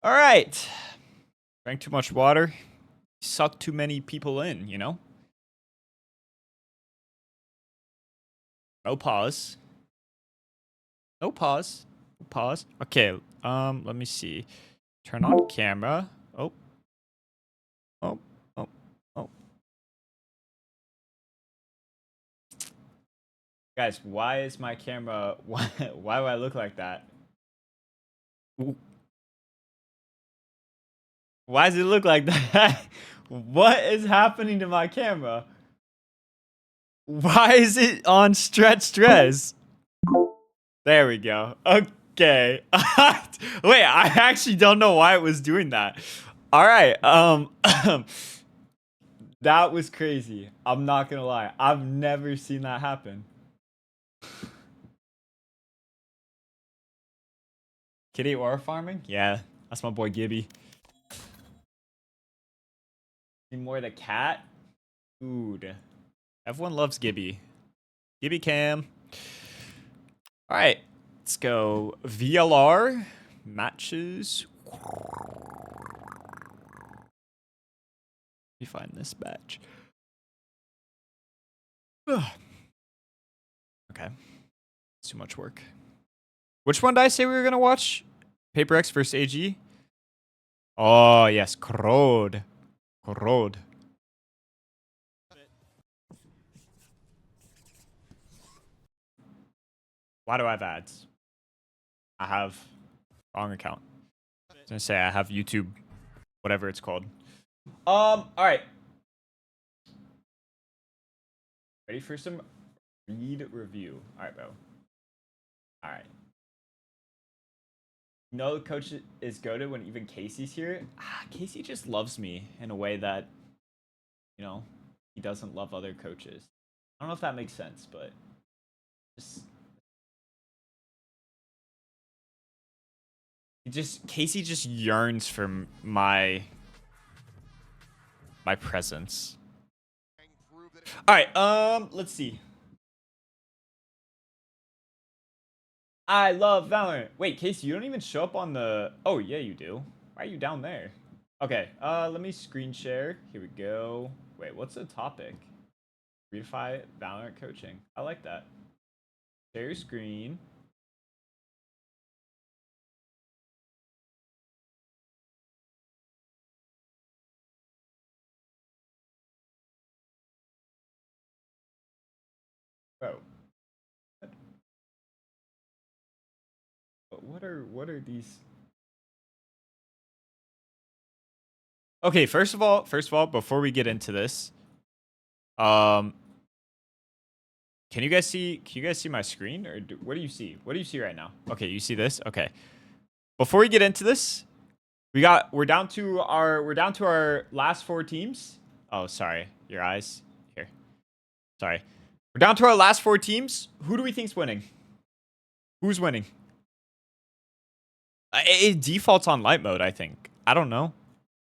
All right. Drank too much water. Sucked too many people in, you know? No pause. No pause. No pause. Okay, let me see. Turn on camera. Oh. Oh. Oh. Oh. Guys, why is my camera why do I look like that? Why does it look like that? What is happening to my camera? Why is it on stretch dress? There we go. Okay. Wait, I actually don't know why it was doing that. All right. That was crazy. I'm not gonna lie. I've never seen that happen. Kitty or farming? Yeah, that's my boy Gibby. Need more of the cat? Dude. Everyone loves Gibby. Gibby cam. All right. Let's go. VLR matches. Let me find this batch. Okay. It's too much work. Which one did I say we were going to watch? PRX versus AG? Oh, yes. Krod. Krod. Why do I have ads? I have wrong account. I was going to say I have YouTube, whatever it's called. All right. Ready for some read review? All right, bro. All right. No, the coach is goated when even Casey's here. Casey just loves me in a way that, you know, he doesn't love other coaches. I don't know if that makes sense, but Casey just yearns for my presence. All right, let's see. I love Valorant. Wait, Casey, you don't even show up on the... Oh, yeah, you do. Why are you down there? Okay, let me screen share. Here we go. Wait, what's the topic? Redefy Valorant coaching. I like that. Share your screen. Bro. What are these? Okay, first of all, before we get into this, can you guys see my screen, or what do you see? What do you see right now? Okay, you see this? Okay. Before we get into this, we're down to our last 4 teams. Oh, sorry. Your eyes. Here. Sorry. We're down to our last 4 teams. Who do we think's winning? Who's winning? It defaults on light mode, I think. I don't know.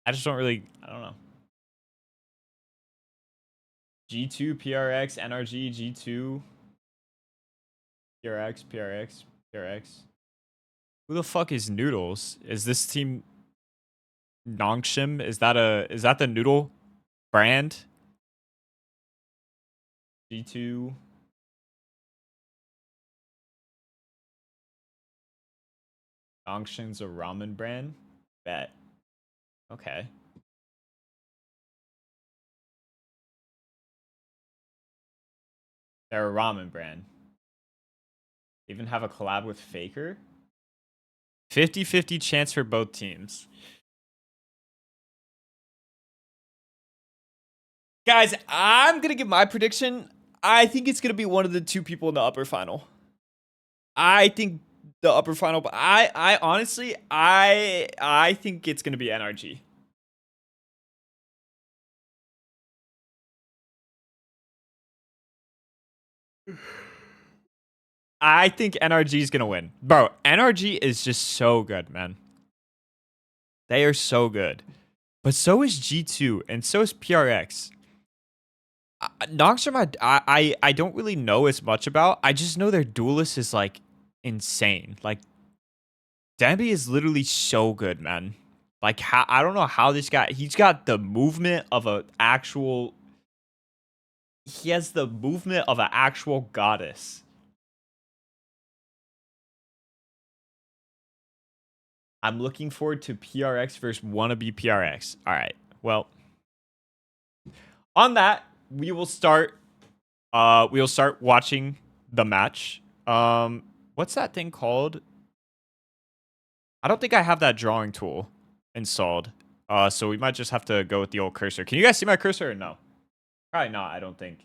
I just don't really, I don't know. G2, PRX, NRG, G2, PRX, PRX, PRX. Who the fuck is Noodles? Is this team Nongshim? Is that the Noodle brand? G2. Nongshim's a ramen brand? Bet. Okay. They're a ramen brand. Even have a collab with Faker? 50-50 chance for both teams. Guys, I'm going to give my prediction. I think it's going to be one of the 2 people in the upper final. I think the upper final, but I honestly, I think it's going to be NRG. I think NRG is going to win. Bro, NRG is just so good, man. They are so good. But so is G2 and so is PRX. Nongshim, I don't really know as much about. I just know their duelist is like insane. Like Danby is literally so good, man. Like, how, I don't know how this guy, he's got the movement of an actual, he has the movement of an actual goddess. I'm looking forward to PRX versus wannabe PRX. All right. Well, on that, we'll start watching the match. What's that thing called? I don't think I have that drawing tool installed. So we might just have to go with the old cursor. Can you guys see my cursor or no? Probably not, I don't think.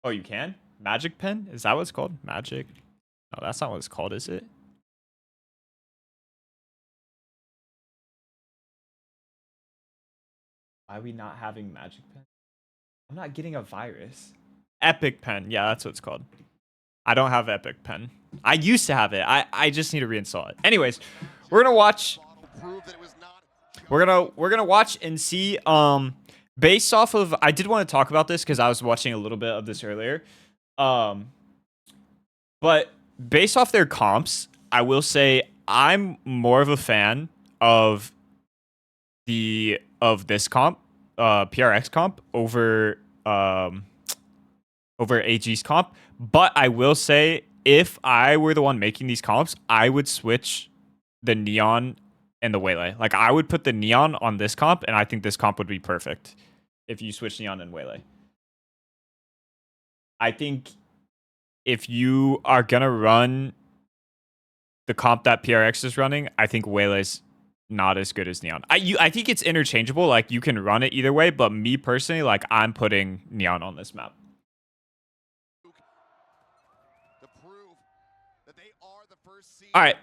Oh, you can? Magic pen? Is that what it's called? Magic? No, that's not what it's called, is it? Why are we not having magic pen? I'm not getting a virus. Epic pen. Yeah, that's what it's called. I don't have epic pen. I used to have it. I just need to reinstall it. Anyways, we're gonna watch. We're gonna watch and see. Based off of, I did want to talk about this because I was watching a little bit of this earlier. But based off their comps, I will say I'm more of a fan of this comp, PRX comp over AG's comp. But I will say, if I were the one making these comps, I would switch the neon and the waylay. Like, I would put the neon on this comp, and I think this comp would be perfect if you switch neon and waylay. I think if you are gonna run the comp that PRX is running, I think waylay's not as good as neon. I think it's interchangeable. Like, you can run it either way, but me personally, like, I'm putting neon on this map. All right.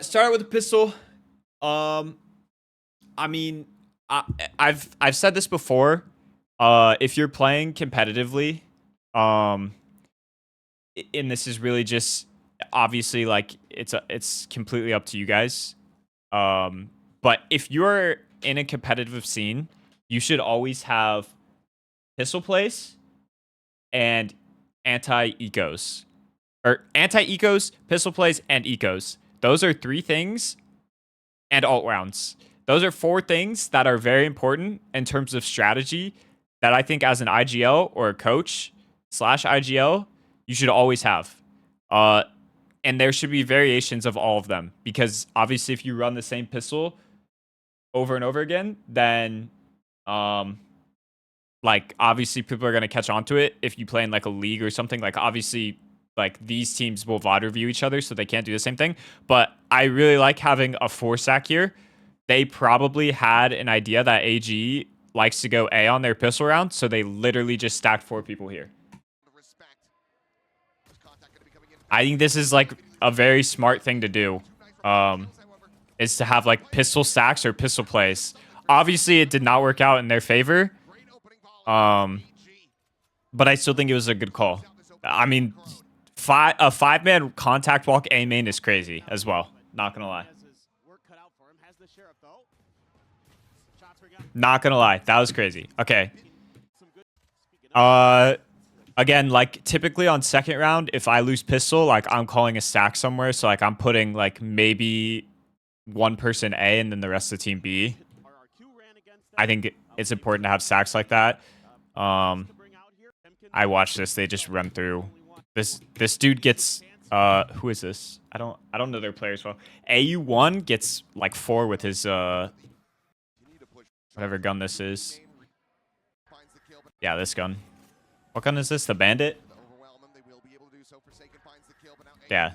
Start out with a pistol. I mean, I've said this before. If you're playing competitively, and this is really just obviously, like, it's completely up to you guys. But if you're in a competitive scene, you should always have pistol plays and anti-ecos. Or anti-ecos, pistol plays, and ecos. Those are 3 things. And alt rounds. Those are 4 things that are very important in terms of strategy that I think as an IGL or a coach / IGL, you should always have. And there should be variations of all of them. Because obviously if you run the same pistol over and over again, then like, obviously people are going to catch on to it. If you play in like a league or something, like, obviously, like, these teams will VOD review each other, so they can't do the same thing. But I really like having a 4-stack here. They probably had an idea that AG likes to go A on their pistol round, so they literally just stacked 4 people here. I think this is, like, a very smart thing to do, is to have, like, pistol stacks or pistol plays. Obviously, it did not work out in their favor, but I still think it was a good call. I mean, a 5-man contact walk A main is crazy as well. Not gonna lie. Not gonna lie, that was crazy. Okay. Again, like, typically on second round, if I lose pistol, like, I'm calling a stack somewhere. So, like, I'm putting, like, maybe one person A and then the rest of the team B. I think it's important to have stacks like that. I watched this. They just run through. This dude gets who is this? I don't know their players well. AU1 gets like 4 with his whatever gun this is. Yeah, this gun. What gun is this? The Bandit? Yeah.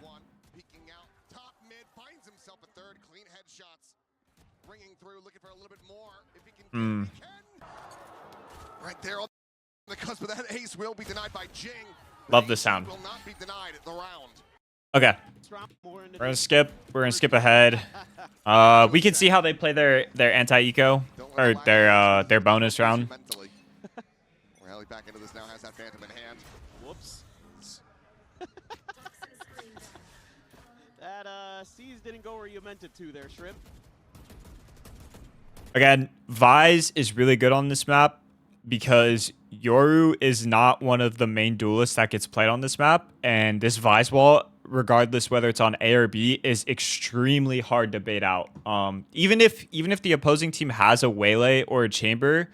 Right there on the cusp of that ace will be denied by Jing. Love the sound. Will not be denied the round. Okay. We're gonna skip. We're gonna skip ahead. We can see how they play their anti-eco or their bonus round. Rally back into this now, has that phantom in hand. Whoops. That C's didn't go where you meant it to there, Shrimp. Again, Vise is really good on this map because Yoru is not one of the main duelists that gets played on this map, and this Vise wall regardless whether it's on A or B, is extremely hard to bait out. Even if the opposing team has a waylay or a chamber,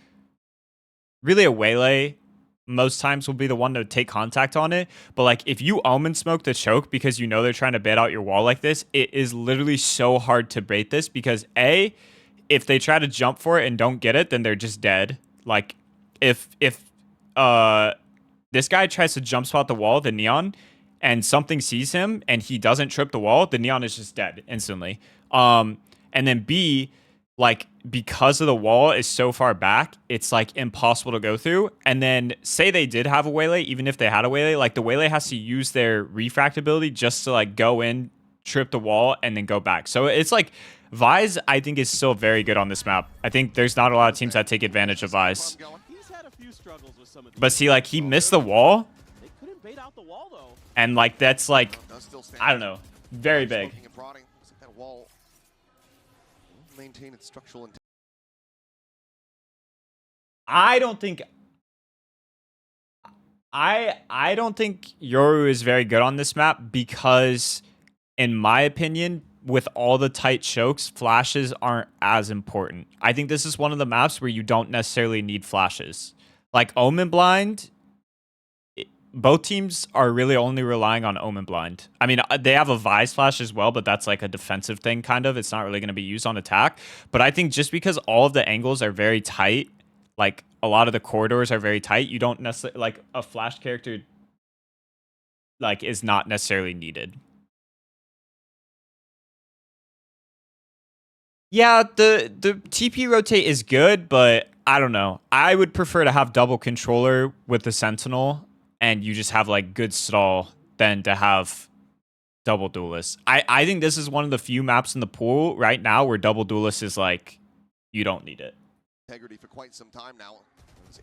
really a waylay most times will be the one to take contact on it. But like if you omen smoke the choke because you know they're trying to bait out your wall like this, it is literally so hard to bait this because A, if they try to jump for it and don't get it, then they're just dead. Like if this guy tries to jump spot the wall, the neon, and something sees him and he doesn't trip the wall, the neon is just dead instantly. And then B, like because of the wall is so far back, it's like impossible to go through. And then say they did have a waylay, even if they had a waylay, like the waylay has to use their refract ability just to like go in, trip the wall, and then go back. So it's like Vise, I think, is still very good on this map. I think there's not a lot of teams that take advantage of Vise. But see, like he missed the wall. And like that's like, I don't know, very big. I don't think Yoru is very good on this map because, in my opinion, with all the tight chokes, flashes aren't as important. I think this is one of the maps where you don't necessarily need flashes. Like Omen Blind, both teams are really only relying on Omen Blind. I mean, they have a Vise flash as well, but that's like a defensive thing, kind of. It's not really going to be used on attack. But I think just because all of the angles are very tight, like a lot of the corridors are very tight, you don't necessarily, like a flash character, like is not necessarily needed. Yeah, the TP rotate is good, but I don't know. I would prefer to have double controller with the Sentinel and you just have like good stall than to have double duelist. I think this is one of the few maps in the pool right now where double duelist is like, you don't need it. Integrity for quite some time now.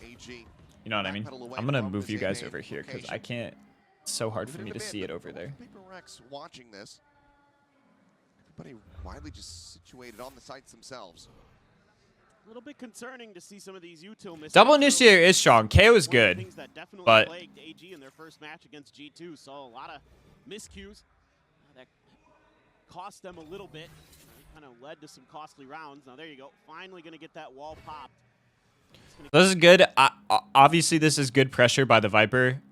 AG. You know what I mean? I'm going to move you guys over here because I can't. It's so hard for me to see it over there. PRX watching this. Everybody widely just situated on the sites themselves. A little bit concerning to see some of these util misses. Double initiator is strong. KO is good, but AG in their first match against G2 saw a lot of miscues that cost them a little bit. Kind of led to some costly rounds. Now there you go. Finally going to get that wall popped. This is good. Obviously, this is good pressure by the Viper.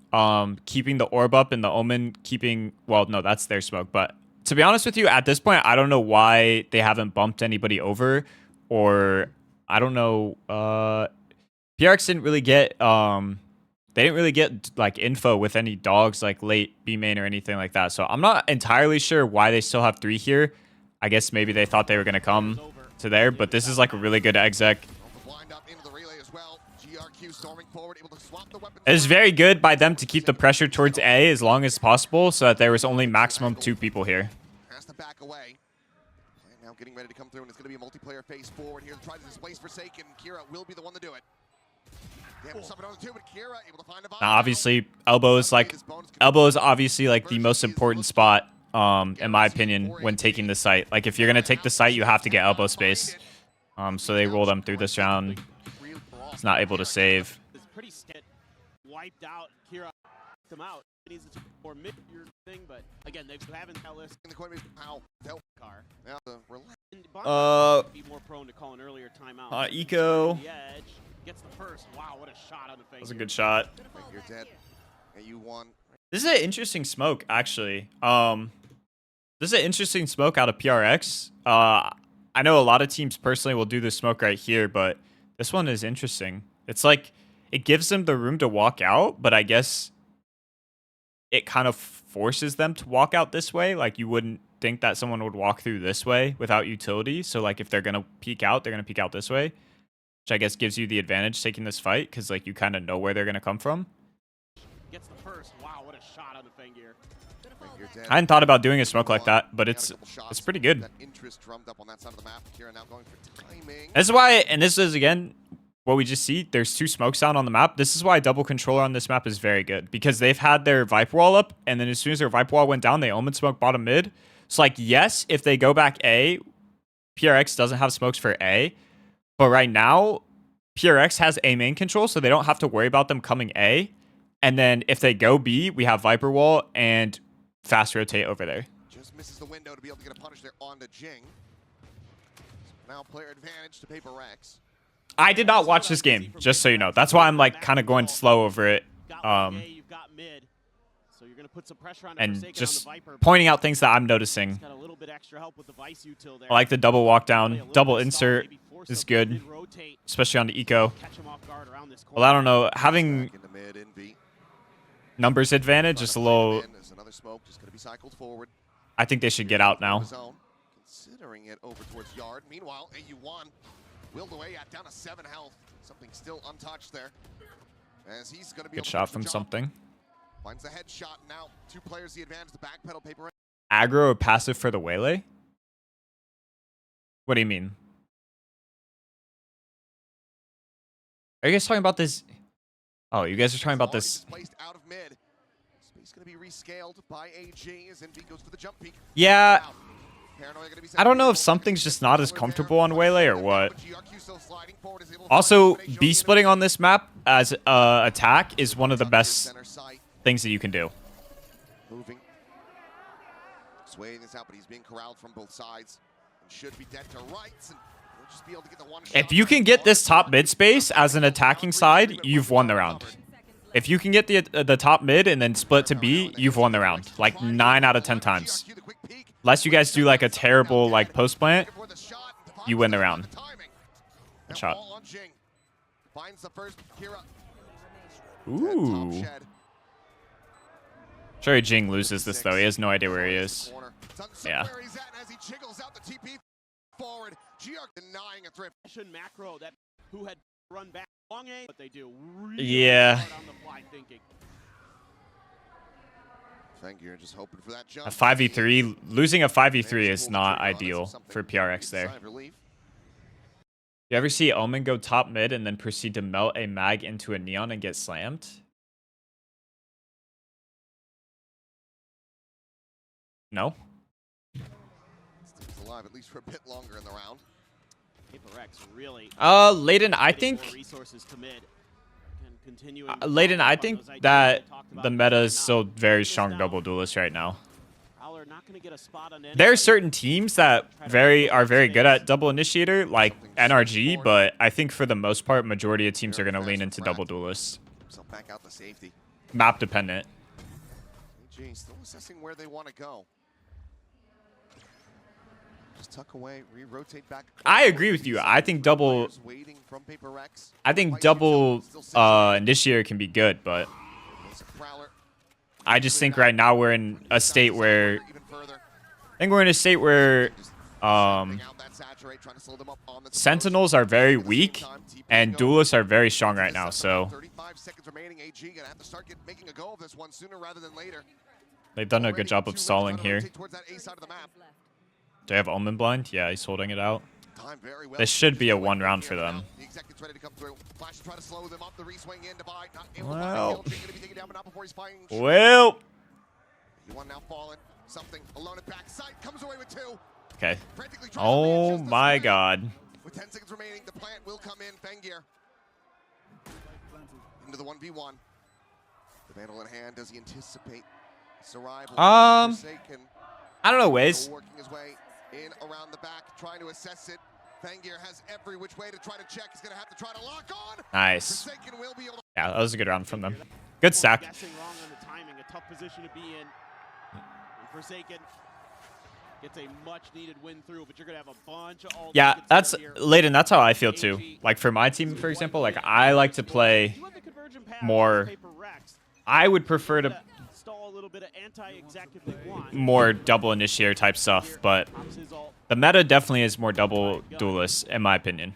Keeping the orb up and the Omen keeping. Well, no, that's their smoke. But to be honest with you, at this point, I don't know why they haven't bumped anybody over, or I don't know. PRX didn't really get. They didn't really get like info with any dogs like late B main or anything like that. So I'm not entirely sure why they still have 3 here. I guess maybe they thought they were gonna come to there, but this is like a really good exec. It's very good by them to keep the pressure towards A as long as possible so that there was only maximum 2 people here. Has to back away. Now getting ready to come through, and it's going to be a multiplayer phase forward here to try to displace Forsaken. Kira will be the one to do it. Obviously, elbow is obviously like the most important spot, in my opinion, when taking the site. Like if you're going to take the site, you have to get elbow space. So they roll them through this round. He's not able to save. Wiped out. Kira them out. It needs to more mid thing, but again, they haven't tell us in the corner how car. Be more prone to call an earlier timeout. Eco gets the first. Wow, what a shot on the face. That was a good shot. You're dead. You won. This is an interesting smoke, actually. This is an interesting smoke out of PRX. I know a lot of teams personally will do this smoke right here, but this one is interesting. It's like it gives them the room to walk out, but I guess it kind of forces them to walk out this way. Like you wouldn't think that someone would walk through this way without utility. So like if they're going to peek out, they're going to peek out this way, which I guess gives you the advantage taking this fight because like you kind of know where they're going to come from. Gets the first. Wow, what a shot on the Fang gear. I hadn't thought about doing a smoke like that, but it's pretty good. This is why, and this is again what we just see. There's 2 smokes out on the map. This is why double controller on this map is very good because they've had their Viper wall up, and then as soon as their Viper wall went down, they omen smoke bottom mid. So like, yes, if they go back A, PRX doesn't have smokes for A, but right now PRX has A main control, so they don't have to worry about them coming A. And then if they go B, we have Viper wall, and fast rotate over there. Just misses the window to be able to get a punish there on the Jing. Now player advantage to PRX. I did not watch this game, just so you know. That's why I'm like kind of going slow over it. And just pointing out things that I'm noticing. I like the double walk down. Double insert is good, especially on the eco. Well, I don't know. Having numbers advantage is a little... I think they should get out now. Considering it over towards Yard. Meanwhile, AU1 willed away at down to 7 health. Something still untouched there. As he's going to be good shot from something. Finds the headshot now. 2 players the advantage. The backpedal paper. Aggro or passive for the Waylay? What do you mean? Are you guys talking about this? Oh, you guys are talking about this. Out of mid. Space going to be rescaled by AG as NB goes for the jump peak. Yeah. I don't know if something's just not as comfortable on Waylay or what. Also, B-splitting on this map as attack is one of the best things that you can do. Moving. Swaying this out, but he's being corralled from both sides. And should be dead to rights. And we'll just be able to get the one shot. If you can get this top mid space as an attacking side, you've won the round. If you can get the top mid and then split to B, you've won the round. Like 9 out of 10 times. Unless you guys do like a terrible like post plant, you win the round. Good shot. Ooh. Sure, Jing loses this though. He has no idea where he is. Yeah. Yeah. Just hoping for that jump. A 5v3, losing a 5v3 is not ideal for PRX there. You ever see Omen go top mid and then proceed to melt a mag into a neon and get slammed? No. Stays alive at least for a bit longer in the round. Layden, I think Layden, I think that the meta is still very strong double duelist right now. There are certain teams that are very good at double initiator, like NRG, but I think for the most part, majority of teams are going to lean into double duelists. Map dependent. Still assessing where they want to go. Just tuck away, re-rotate back. I agree with you. I think double initiator can be good, but I just think right now we're in a state where Sentinels are very weak and duelists are very strong right now, so they've done a good job of stalling here. Do I have Omen blind? Yeah, he's holding it out. This should be a 1 round for them. Well. Okay. Oh my god. With 10 seconds remaining, the plant will come in. Fengir into the 1v1. The Vandal in hand. Does he anticipate his arrival? I don't know, Waze. Working his way in around the back, trying to assess it. Fengir has every which way to try to check. He's gonna have to try to lock on. Nice. Yeah, that was a good round from them. Good stack. Guessing wrong on the timing, a tough position to be in. Forsaken gets a much needed win through, but you're gonna have a bunch of all. Yeah, that's Layden. That's how I feel too. Like for my team, for example, like I like to play more. I would prefer to more double initiator type stuff, but the meta definitely is more double duelist in my opinion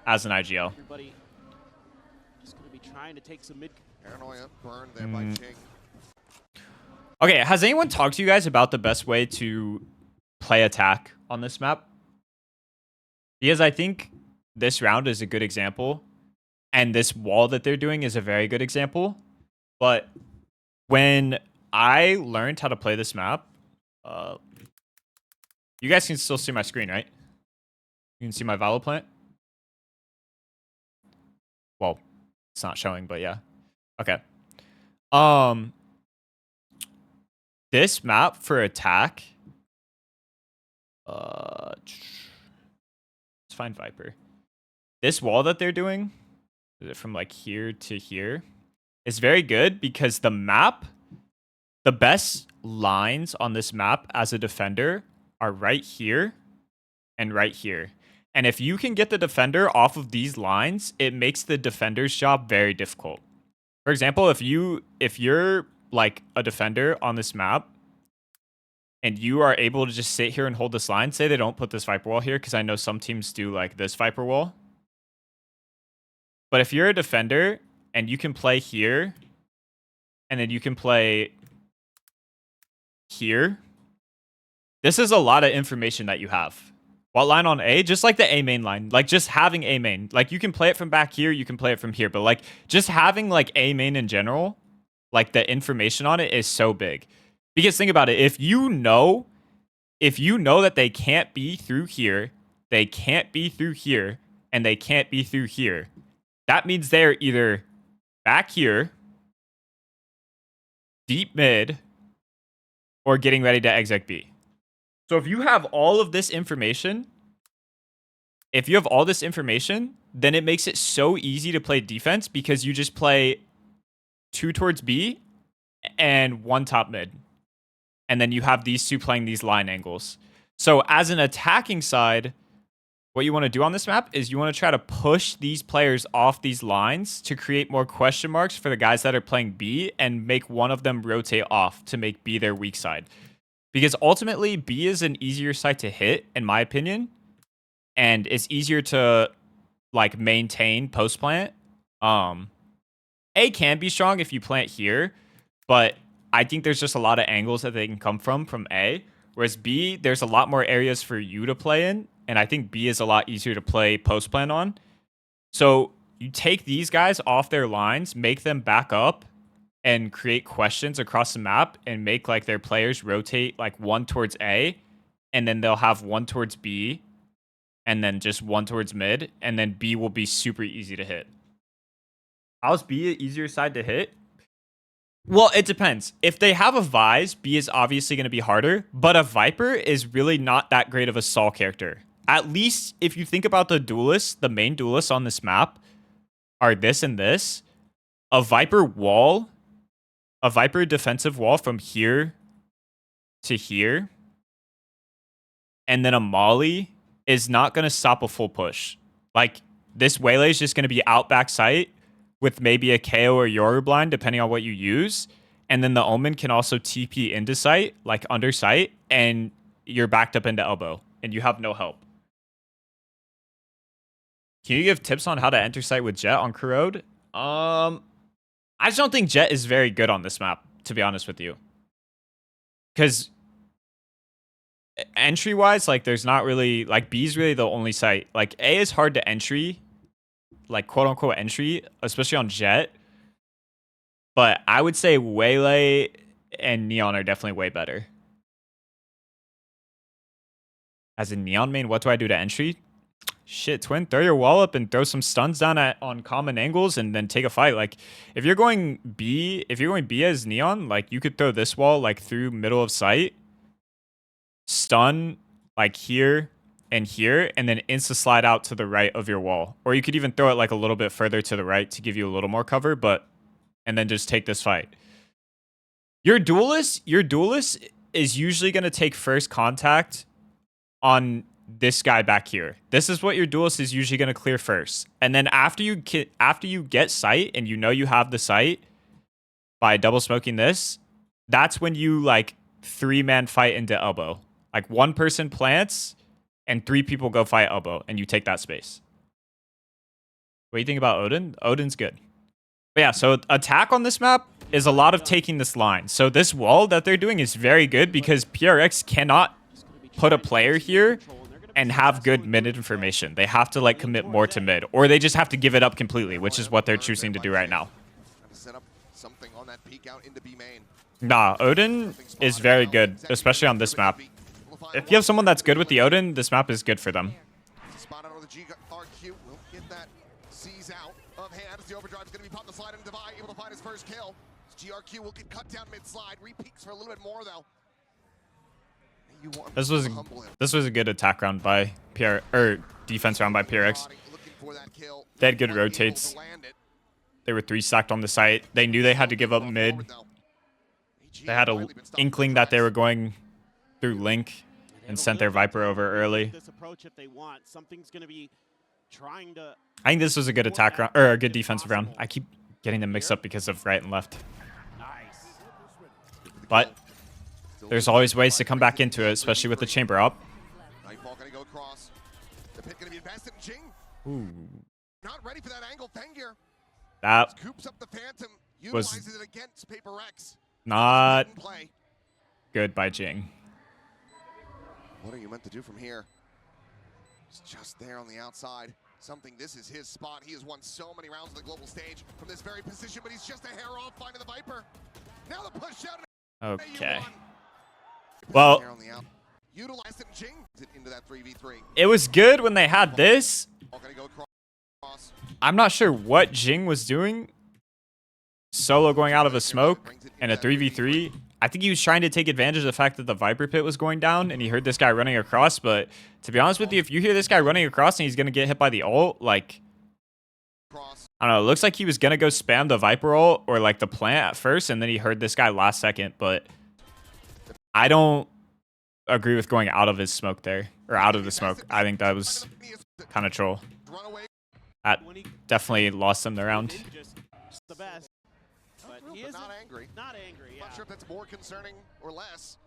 as an IGL. Okay, has anyone talked to you guys about the best way to play attack on this map? Because I think this round is a good example, and this wall that they're doing is a very good example. But when I learned how to play this map, you guys can still see my screen, right? You can see my Valo plant. Well, it's not showing, but yeah. Okay. This map for attack. Let's find Viper. This wall that they're doing, is it from like here to here, is very good because the map, the best lines on this map as a defender are right here and right here. And if you can get the defender off of these lines, it makes the defender's job very difficult. For example, if you're like a defender on this map and you are able to just sit here and hold this line, say they don't put this Viper wall here, because I know some teams do like this Viper wall. But if you're a defender and you can play here and then you can play here, this is a lot of information that you have. What line on A? Just like the A main line. Like just having A main. Like you can play it from back here, you can play it from here. But like just having like A main in general, like the information on it is so big. Because think about it. If you know that they can't be through here, they can't be through here, and they can't be through here, that means they're either back here, deep mid, or getting ready to exec B. So if you have all of this information, then it makes it so easy to play defense because you just play 2 towards B and 1 top mid. And then you have these 2 playing these line angles. So as an attacking side, what you want to do on this map is you want to try to push these players off these lines to create more question marks for the guys that are playing B and make one of them rotate off to make B their weak side. Because ultimately, B is an easier site to hit, in my opinion. And it's easier to like maintain post-plant. A can be strong if you plant here, but I think there's just a lot of angles that they can come from A. Whereas B, there's a lot more areas for you to play in. And I think B is a lot easier to play post-plant on. So you take these guys off their lines, make them back up, and create questions across the map and make like their players rotate like 1 towards A, and then they'll have 1 towards B, and then just 1 towards mid, and then B will be super easy to hit. How's B an easier side to hit? Well, it depends. If they have a Vise, B is obviously going to be harder, but a Viper is really not that great of a Sol character. At least if you think about the duelists, the main duelists on this map are this and this. A Viper defensive wall from here to here, and then a Molly is not going to stop a full push. Like, this Waylay is just going to be out back sight with maybe a KO or Yoru blind, depending on what you use. And then the Omen can also TP into sight, like under sight, and you're backed up into elbow, and you have no help. Can you give tips on how to enter sight with Jet on Corrode? I just don't think Jet is very good on this map, to be honest with you. Because entry-wise, like, there's not really... Like, B is really the only site. Like, A is hard to entry. Like, quote-unquote entry, especially on Jet. But I would say Waylay and Neon are definitely way better. As a Neon main, what do I do to entry? Shit, Twin, throw your wall up and throw some stuns down on common angles and then take a fight. Like, if you're going B as Neon, like, you could throw this wall, like, through middle of sight, stun, like, here and here, and then insta-slide out to the right of your wall. Or you could even throw it, like, a little bit further to the right to give you a little more cover, but... And then just take this fight. Your duelist is usually going to take first contact on... this guy back here. This is what your duelist is usually going to clear first. And then after you get sight and you know you have the sight by double smoking this, that's when you like 3-man fight into elbow. Like 1 person plants and 3 people go fight elbow and you take that space. What do you think about Odin? Odin's good. But yeah, so attack on this map is a lot of taking this line. So this wall that they're doing is very good because PRX cannot put a player here and have good mid information. They have to like commit more to mid, or they just have to give it up completely, which is what they're choosing to do right now. Nah, Odin is very good, especially on this map. If you have someone that's good with the Odin, this map is good for them. GRQ will get cut down mid-slide. Repeats for a little bit more, though. This was a good attack round by defense round by PRX. They had good rotates. They were 3 stacked on the site. They knew they had to give up mid. They had an inkling that they were going through Link and sent their Viper over early. I think this was a good attack round, or a good defensive round. I keep getting them mixed up because of right and left. But there's always ways to come back into it, especially with the chamber up. Ooh. Not ready for that angle. Fengir That scoops up the Phantom, was utilizes it against PRX. not good by Jing. What are you meant to do from here? It's just there on the outside. This is his spot. He has won so many rounds on the global stage from this very position, but he's just a hair off finding the Viper. Now the push out. Okay. Well, utilize it, Jing into that 3v3. It was good when they had this. I'm not sure what Jing was doing. Solo going out of a smoke and a 3v3. I think he was trying to take advantage of the fact that the Viper pit was going down and he heard this guy running across. But to be honest with you, if you hear this guy running across and he's going to get hit by the ult, like, I don't know. It looks like he was going to go spam the Viper ult or like the plant at first. And then he heard this guy last second. But I don't agree with going out of his smoke there, or out of the smoke. I think that was kind of troll. That definitely lost him the round. But not angry. Yeah. Not sure if that's more concerning or less.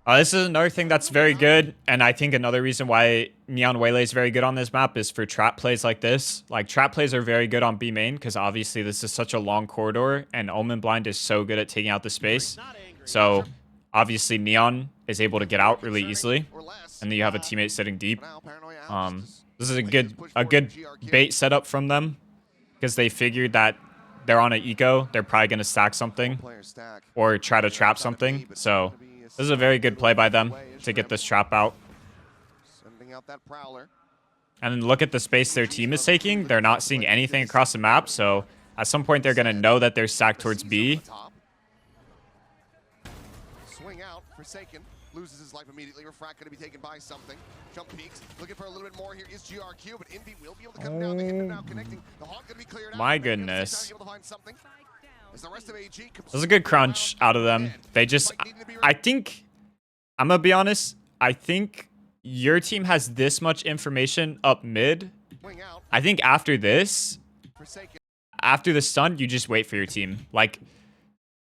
This is another thing that's very good, and I think another reason why Neon Waylay is very good on this map is for trap plays like this. Like, trap plays are very good on B main, because obviously this is such a long corridor, and Omen Blind is so good at taking out the space. So, obviously, Neon is able to get out really easily, and then you have a teammate sitting deep. This is a good bait setup from them, because they figured that they're on an eco, they're probably going to stack something or try to trap something. So this is a very good play by them to get this trap out. And then look at the space their team is taking. They're not seeing anything across the map. So at some point, they're going to know that they're stacked towards B. Swing out, Forsaken loses his life immediately. Refract going to be taken by something. Jump peaks, looking for a little bit more here is GRQ, but Envy will be able to come down. They end up now connecting. The Hawk going to be cleared out. My goodness. As the rest of AG this is a good crunch out of them. They just, I think, I'm going to be honest, I think your team has this much information up mid. I think after this, after the stun, you just wait for your team. Like,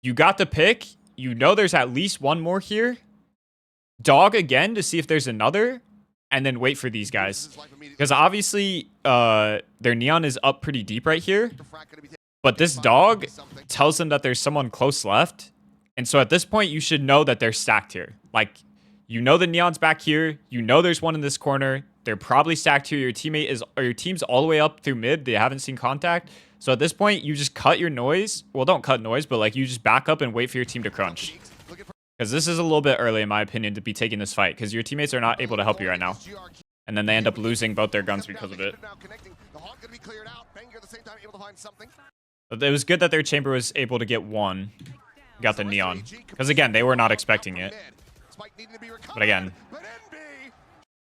you got the pick. You know there's at least one more here. Dog again to see if there's another. And then wait for these guys. Because obviously, their Neon is up pretty deep right here. But this dog tells them that there's someone close left. And so at this point, you should know that they're stacked here. Like, you know the Neon's back here. You know there's one in this corner. They're probably stacked here. Your teammate is, or your team's all the way up through mid. They haven't seen contact. So at this point, you just cut your noise. Well, don't cut noise, but like you just back up and wait for your team to crunch. Because this is a little bit early, in my opinion, to be taking this fight. Because your teammates are not able to help you right now. And then they end up losing both their guns because of it. But it was good that their chamber was able to get one. Got the Neon. Because again, they were not expecting it. But again,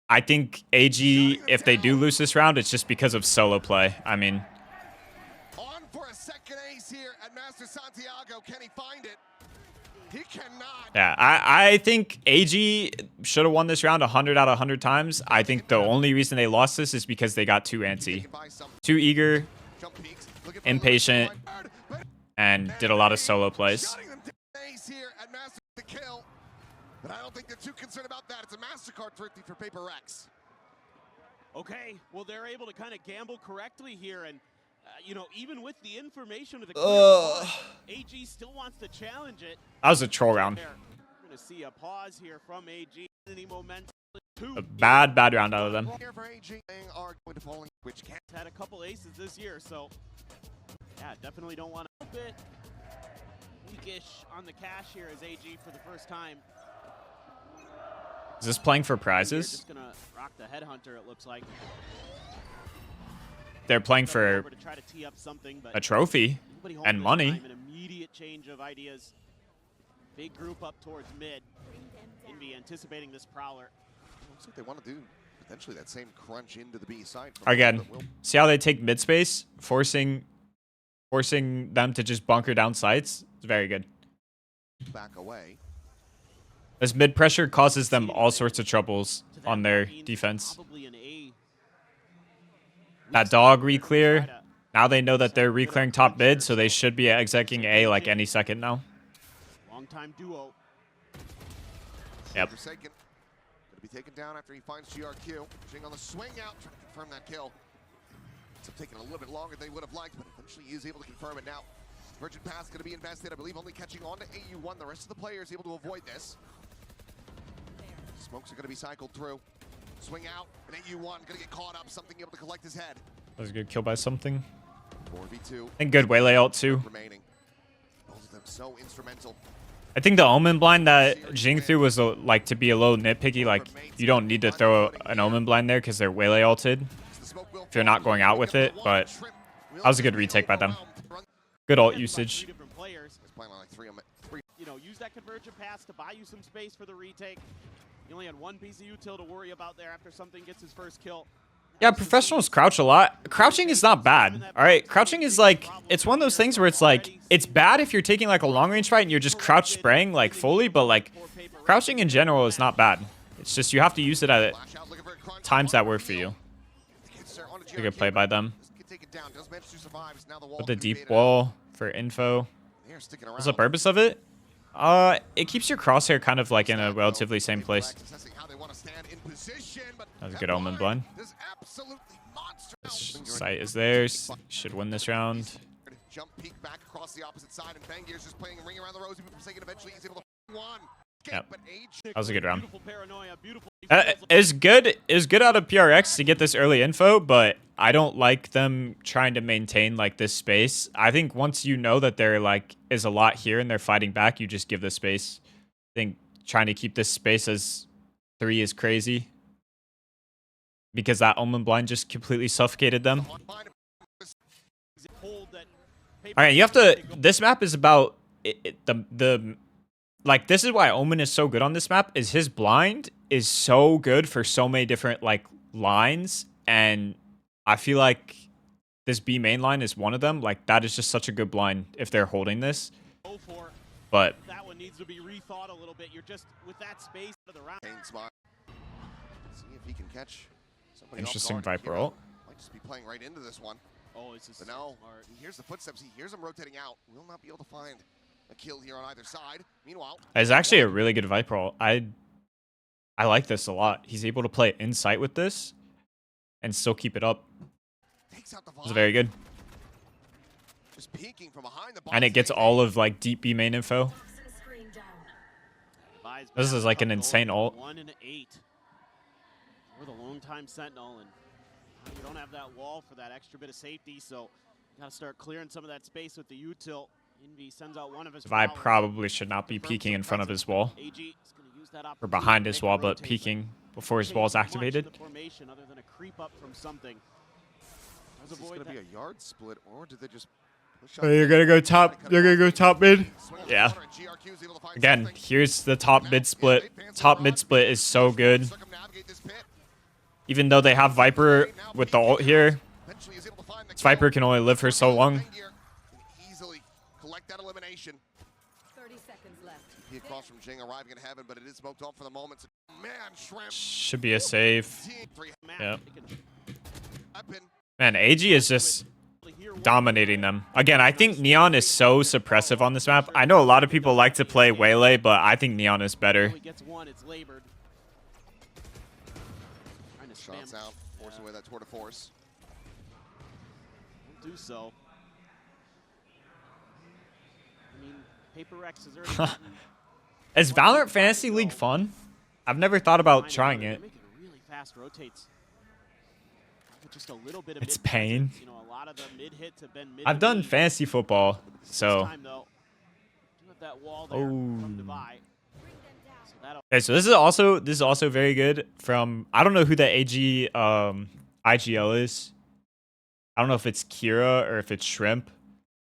I think AG, if they do lose this round, it's just because of solo play. I mean, on for a second ace here at Master Santiago. Can he find it? He cannot. Yeah, I think AG should have won this round 100 out of 100 times. I think the only reason they lost this is because they got too antsy, too eager, impatient, and did a lot of solo plays. But I don't think they're too concerned about that. It's a MasterCard for PRX. Okay, well, they're able to kind of gamble correctly here. And, you know, even with the information of the AG still wants to challenge it. That was a troll round. We're going to see a pause here from AG. Any momentum. A bad round out of them. Had a couple aces this year, so yeah, definitely don't want to. A bit weakish on the cash here as AG for the first time. Is this playing for prizes? Just gonna rock the headhunter, it looks like. they're playing for Over to try to tee up something, but a trophy nobody home and this money. time. An immediate change of ideas. Big group up towards mid. Envy anticipating this prowler. Looks like they want to do potentially that same crunch into the B side. Again, see how they take mid space, forcing them to just bunker down sites. It's very good. Back away. This mid pressure causes them all sorts of troubles on their defense. Probably an A. That dog re-clear. Now they know that they're re-clearing top mid, so they should be execing A like any second now. Long time duo. Yep. Forsaken. Gonna be taken down after he finds GRQ. Jing on the swing out, trying to confirm that kill. It's taking a little bit longer than he would have liked, but eventually he is able to confirm it now. Virgin Pass going to be invested, I believe, only catching on to AU1. The rest of the players able to avoid this. Smokes are going to be cycled through. Swing out, and AU1 going to get caught up. Something able to collect his head. That was a good kill by something. 4v2. And good waylay ult too. Remaining. Both of them so instrumental. I think the Omen blind that Jing threw was like to be a little nitpicky. Like you don't need to throw an Omen blind there because they're waylay ulted if you're not going out with it. But that was a good retake by them. Good ult usage. You know, use that convergent pass to buy you some space for the retake. You only had one piece of util to worry about there after something gets his first kill. Yeah, professionals crouch a lot. Crouching is not bad. All right, crouching is like, it's one of those things where it's like, it's bad if you're taking like a long range fight and you're just crouch spraying like fully, but like crouching in general is not bad. It's just you have to use it at times that work for you. A good play by them. With the deep wall for info. What's the purpose of it? It keeps your crosshair kind of like in a relatively same place. That was a good Omen blind. This site is theirs. Should win this round. Jump peek back across the opposite side, and Bangier's just playing ring around the rosy, but Forsaken eventually he's able to one. Yep. That was a good round. It It's good out of PRX to get this early info, but I don't like them trying to maintain like this space. I think once you know that there like is a lot here and they're fighting back, you just give the space. I think trying to keep this space as 3 is crazy because that Omen blind just completely suffocated them. All right, you have to. This map is about like this is why Omen is so good on this map. Is his blind is so good for so many different like lines, and I feel like this B main line is one of them. Like that is just such a good blind if they're holding this. But that one needs to be rethought a little bit. You're just with that space of the round. See if he can catch somebody. Interesting Viper ult. Might just be playing right into this one. Oh, it's just but no, he hears the footsteps. He hears them rotating out. Will not be able to find a kill here on either side. Meanwhile, it's actually a really good Viper ult. I like this a lot. He's able to play in sight with this and still keep it up. It's very good. Just peeking from behind the and it gets all of like deep B main info. This is like an insane ult. 1 and 8. We're the lone time sentinel, and you don't have that wall for that extra bit of safety, so you gotta start clearing some of that space with the util. Envy sends out one of his. Vi probably should not be peeking in front of his wall or behind his wall, but peeking before his wall is activated. Other than a creep up from something. Is this gonna be a yard split, or did they just? Oh, you're gonna go top. You're gonna go top mid. Yeah. Again, here's the top mid split. Top mid split is so good. Even though they have Viper with the ult here, this Viper can only live for so long. Easily collect that elimination. 30 seconds left. He across from Jing arriving in heaven, but it is smoked off for the moment. Man, Shrimp. Should be a save. Yeah. Man, AG is just dominating them. Again, I think Neon is so suppressive on this map. I know a lot of people like to play Waylay, but I think Neon is better. Shots out, force away that tour de force. Do so. I mean, PRX is already. Is Valorant Fantasy League fun? I've never thought about trying it. Really fast rotates. Just a little bit of it's pain. You know, a lot of the mid hits have been mid. I've done fantasy football, so. Okay, so this is also very good from, I don't know who the AG IGL is. I don't know if it's Kira or if it's Shrimp,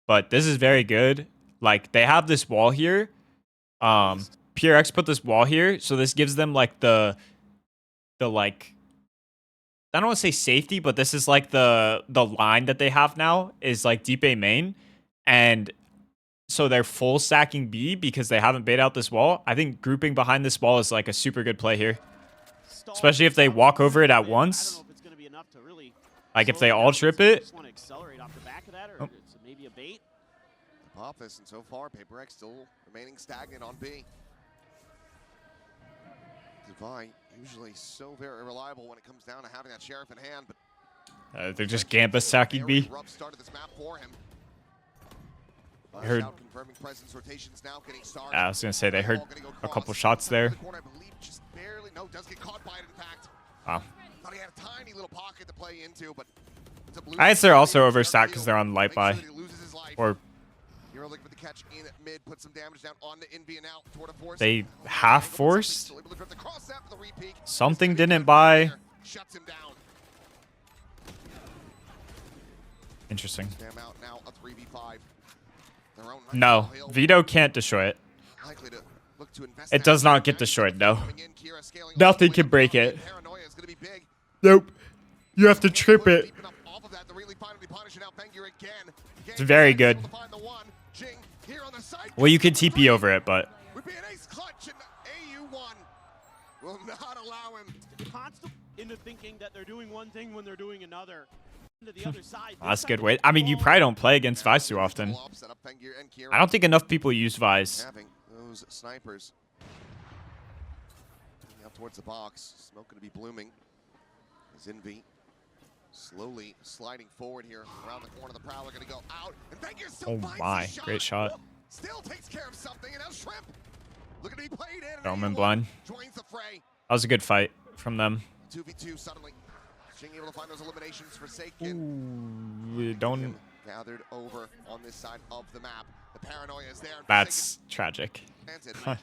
but this is very good. Like, they have this wall here. PRX put this wall here, so this gives them like the like, I don't want to say safety, but this is like the line that they have now is like deep A main, and so they're full stacking B because they haven't bait out this wall. I think grouping behind this wall is like a super good play here, especially if they walk over it at once. Like if they all trip it. Oh. Maybe a bait. Pop this, and so far, PRX still remaining stagnant on B. Defy, usually so very reliable when it comes down to having that sheriff in hand, but They're just Gamba stacking B. rough start of this map for him. I heard. Confirming presence, rotations now getting started. I was gonna say they heard a couple shots there. I believe just barely. No, does get caught by it. In fact, Wow. thought he had a tiny little pocket to play into, but it's a blue. I guess they're also overstacked because they're on light buy. Or Hero looking for the catch in mid, put some damage down on the Envy and out toward a force. they half forced. Something didn't buy. Shuts him down. Interesting. Spam out now a 3v5. Their own No, Vito can't destroy it. Likely to look to invest It does now. not get destroyed, no. Coming in, Kira scaling Nothing all the can way break up. it. Paranoia is gonna be big. Nope. You have to trip it. Deep enough off of that to really finally punish it out. Fengyr again. It's very good. Able to find the one. Jing here on the side. Well, you could TP over it, but Would be an ace clutch, and AU1 will not allow him. Constant into thinking that they're doing one thing when they're doing another. To the other side. that's a good way. I mean, you probably don't play against Vice too often. Set up Fengyr and Kira. I don't think enough people use Vice. Having those snipers. Out towards the box. Smoke going to be blooming. As Envy slowly sliding forward here around the corner. The Prowler going to go out. And Fengyr still Oh finds my, the shot. great shot. Still takes care of something. And now Shrimp looking to be played in. Roman AU1 blind. joins the fray. That was a good fight from them. 2v2 suddenly. Jing able to find those eliminations. Forsaken. Ooh, don't. Gathered over on this side of the map. The paranoia is there. That's tragic. Forsaken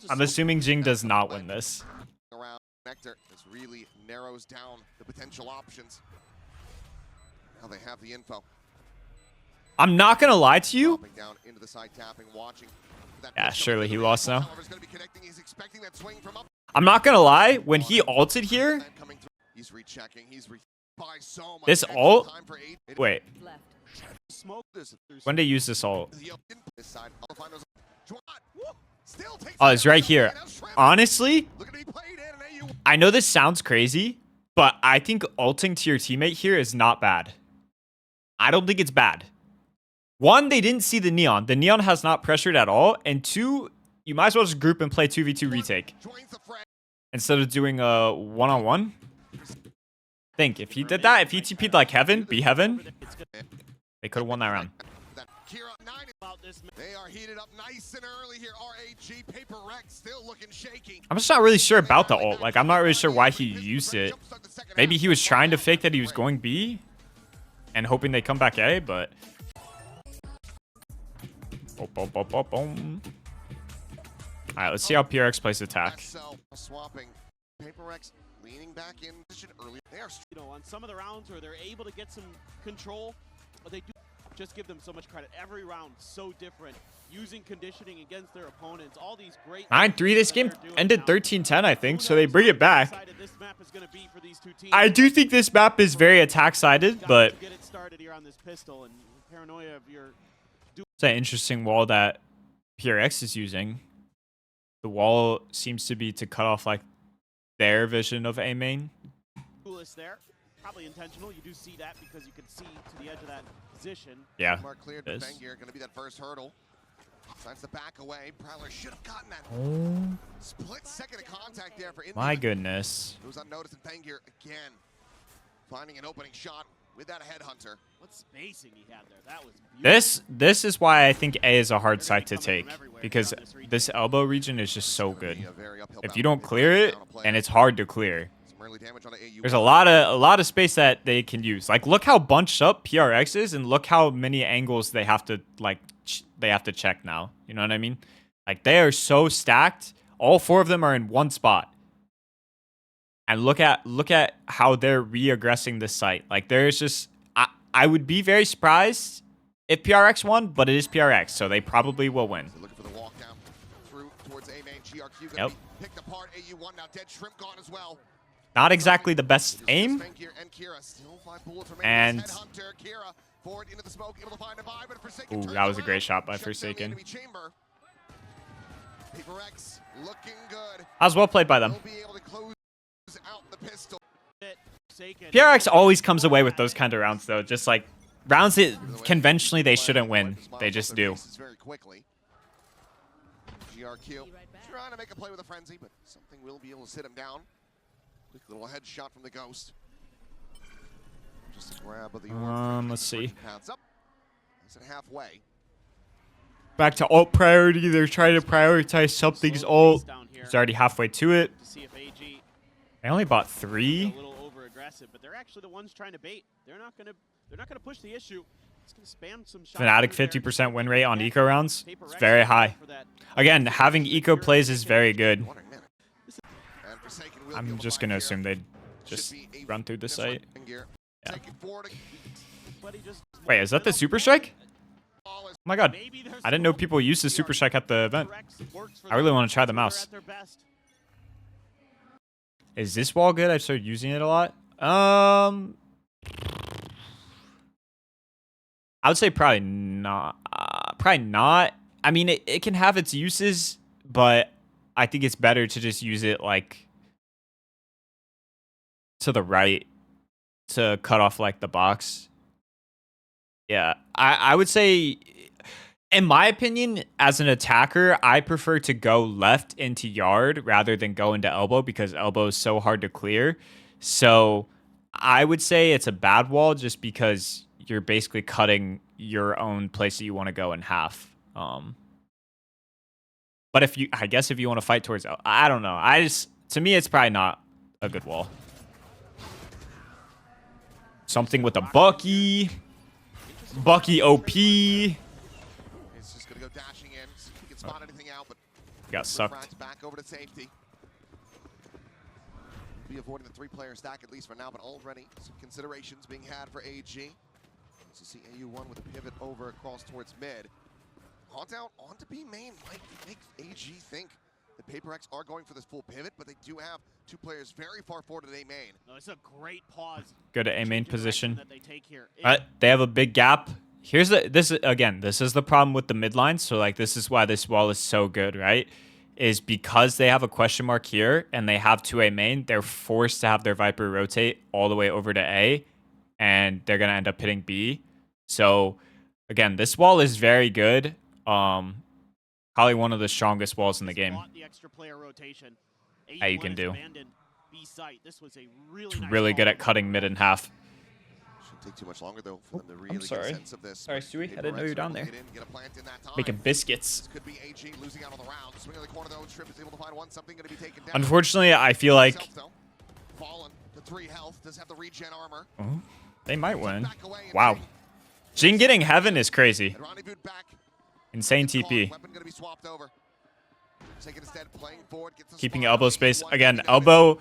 I'm assuming Jing does not win this. around Nectar. This really narrows down the potential options. Now they have the info. I'm not gonna lie to you. Dropping down into the side, tapping, watching. That Yeah, push surely up. he lost now. However, is gonna be connecting. He's expecting that swing from up. I'm not gonna lie. When he ulted here, And coming through. He's rechecking. He's by so much. this extra ult. time for eight. Wait, Left. Smoke this. when they use this ult? This side. I'll find those. Jwad, woo, still takes Oh, it's care of right here. something. Now Shrimp Honestly, looking to be played in, and AU I know this sounds crazy, but I think ulting to your teammate here is not bad. I don't think it's bad. One, they didn't see the neon. The neon has not pressured at all. And two, you might as well just group and play 2v2 retake joins the fray. instead of doing a one-on-one. Think, if he did that, if he TP'd like Heaven, be Heaven, they could have won that round. That Kira 9 About this. they are heated up nice and early here. RAG PRX still looking shaky. I'm just not really sure about the ult. Like, I'm not really sure why he used it. Maybe he was trying to fake that he was going B and hoping they come back A, but... Alright, let's see how PRX plays attack. So swapping PRX leaning back in position early. They are You know, on some of the rounds where they're able to get some control, but they do just give them so much credit. Every round so different, using conditioning against their opponents. All these great 9-3, this game ended 13-10, I think, so they bring it back. This map is going to be for these two teams. I do think this map is very attack-sided, but get it started here on this pistol and paranoia of your it's an interesting wall that PRX is using. The wall seems to be to cut off like their vision of A main. coolest there. Probably intentional. You do see that because you can see to the edge of that position. Yeah. mark cleared. Yes. Fengyr going to be that first hurdle. Decides to back away. Prowler should have gotten that Oh split second of contact there for Indy. my goodness. It was unnoticed, and Fengyr again finding an opening shot with that headhunter. What spacing he had there. That was beautiful. This is why I think A is a hard site to take, because this elbow region is just so good. Be a very uphill If battle. you don't It's clear it, down a play. and it's hard to clear, Some early damage on the AU. there's a lot of space that they can use. Like, look how bunched up PRX is, and look how many angles they have to check now. You know what I mean? Like, they are so stacked. All four of them are in one spot. And look at how they're re-aggressing this site. Like, there's just I would be very surprised if PRX won, but it is PRX, so they probably will win. So looking for the walk down through towards A main. GRQ Yep. gonna be picked apart. AU1 now dead. Shrimp gone as well. Not exactly the best aim. And Kira still 5 bullets And- remaining. Headhunter, Kira forward into the smoke, able to find a buy, but Forsaken Ooh, turns that was a around, great shot by shuts down the Forsaken. enemy chamber. PRX looking good. That was well played by them. They'll be able to close out the pistol. PRX always comes away with those kind of rounds, though. Just like rounds that conventionally they shouldn't win. They just do. Very quickly. GRQ trying to make a play with a frenzy, but something will be able to sit him down. Quick little headshot from the Ghost. Just a grab of the Let's see. Pounds up. It's at halfway. Back to ult priority. They're trying to prioritize something's ult. It's already halfway to it. To see if AG I only bought a 3. little over aggressive, but they're actually the ones trying to bait. They're not gonna push the issue. It's gonna spam some shots. Fnatic 50% win rate on eco rounds. It's very high. Again, having eco plays is very good. I'm just gonna assume they'd just run through the site. Yeah. Wait, is that the super strike? Oh my god. I didn't know people used the super strike at the event. I really want to try the mouse. Is this wall good? I've started using it a lot. I would say probably not. I mean, it can have its uses, but I think it's better to just use it like to the right to cut off like the box. Yeah, I would say, in my opinion, as an attacker, I prefer to go left into yard rather than go into elbow because elbow is so hard to clear. So I would say it's a bad wall just because you're basically cutting your own place that you want to go in half. But I guess if you want to fight towards, I don't know. To me, it's probably not a good wall. Something with a Bucky OP. He's just gonna go dashing in. See if he can spot anything out, but Got sucked. back over to safety. Be avoiding the 3-player stack at least for now, but already some considerations being had for AG. So see AU1 with a pivot over across towards mid. Haunt out onto B main might make AG think the PRX are going for this full pivot, but they do have 2 players very far forward at A main. No, it's a great pause. Go to A main position. That they take here. They have a big gap. This is the problem with the mid line. So like this is why this wall is so good, right? Is because they have a question mark here and they have 2 A main, they're forced to have their Viper rotate all the way over to A, and they're gonna end up hitting B. So again, this wall is very good. Probably one of the strongest walls in the game. The extra player rotation. That you can do. This was a It's really good at cutting mid in half. Shouldn't take too much longer though for them to really get sorry. a sense of this. Sorry, Stewie. I didn't know you were down there. Get a plant in that time. Making biscuits. This could be AG losing out on the round. Swing of the corner though. Shrimp is able to find one. Something going to be taken down. Unfortunately, I feel like Fallen to 3 health. Does have the regen armor. they might win. Wow. Jin getting heaven is crazy. Insane TP. Weapon going to be swapped over. Instead, playing forward, gets Keeping elbow space. Again, elbow.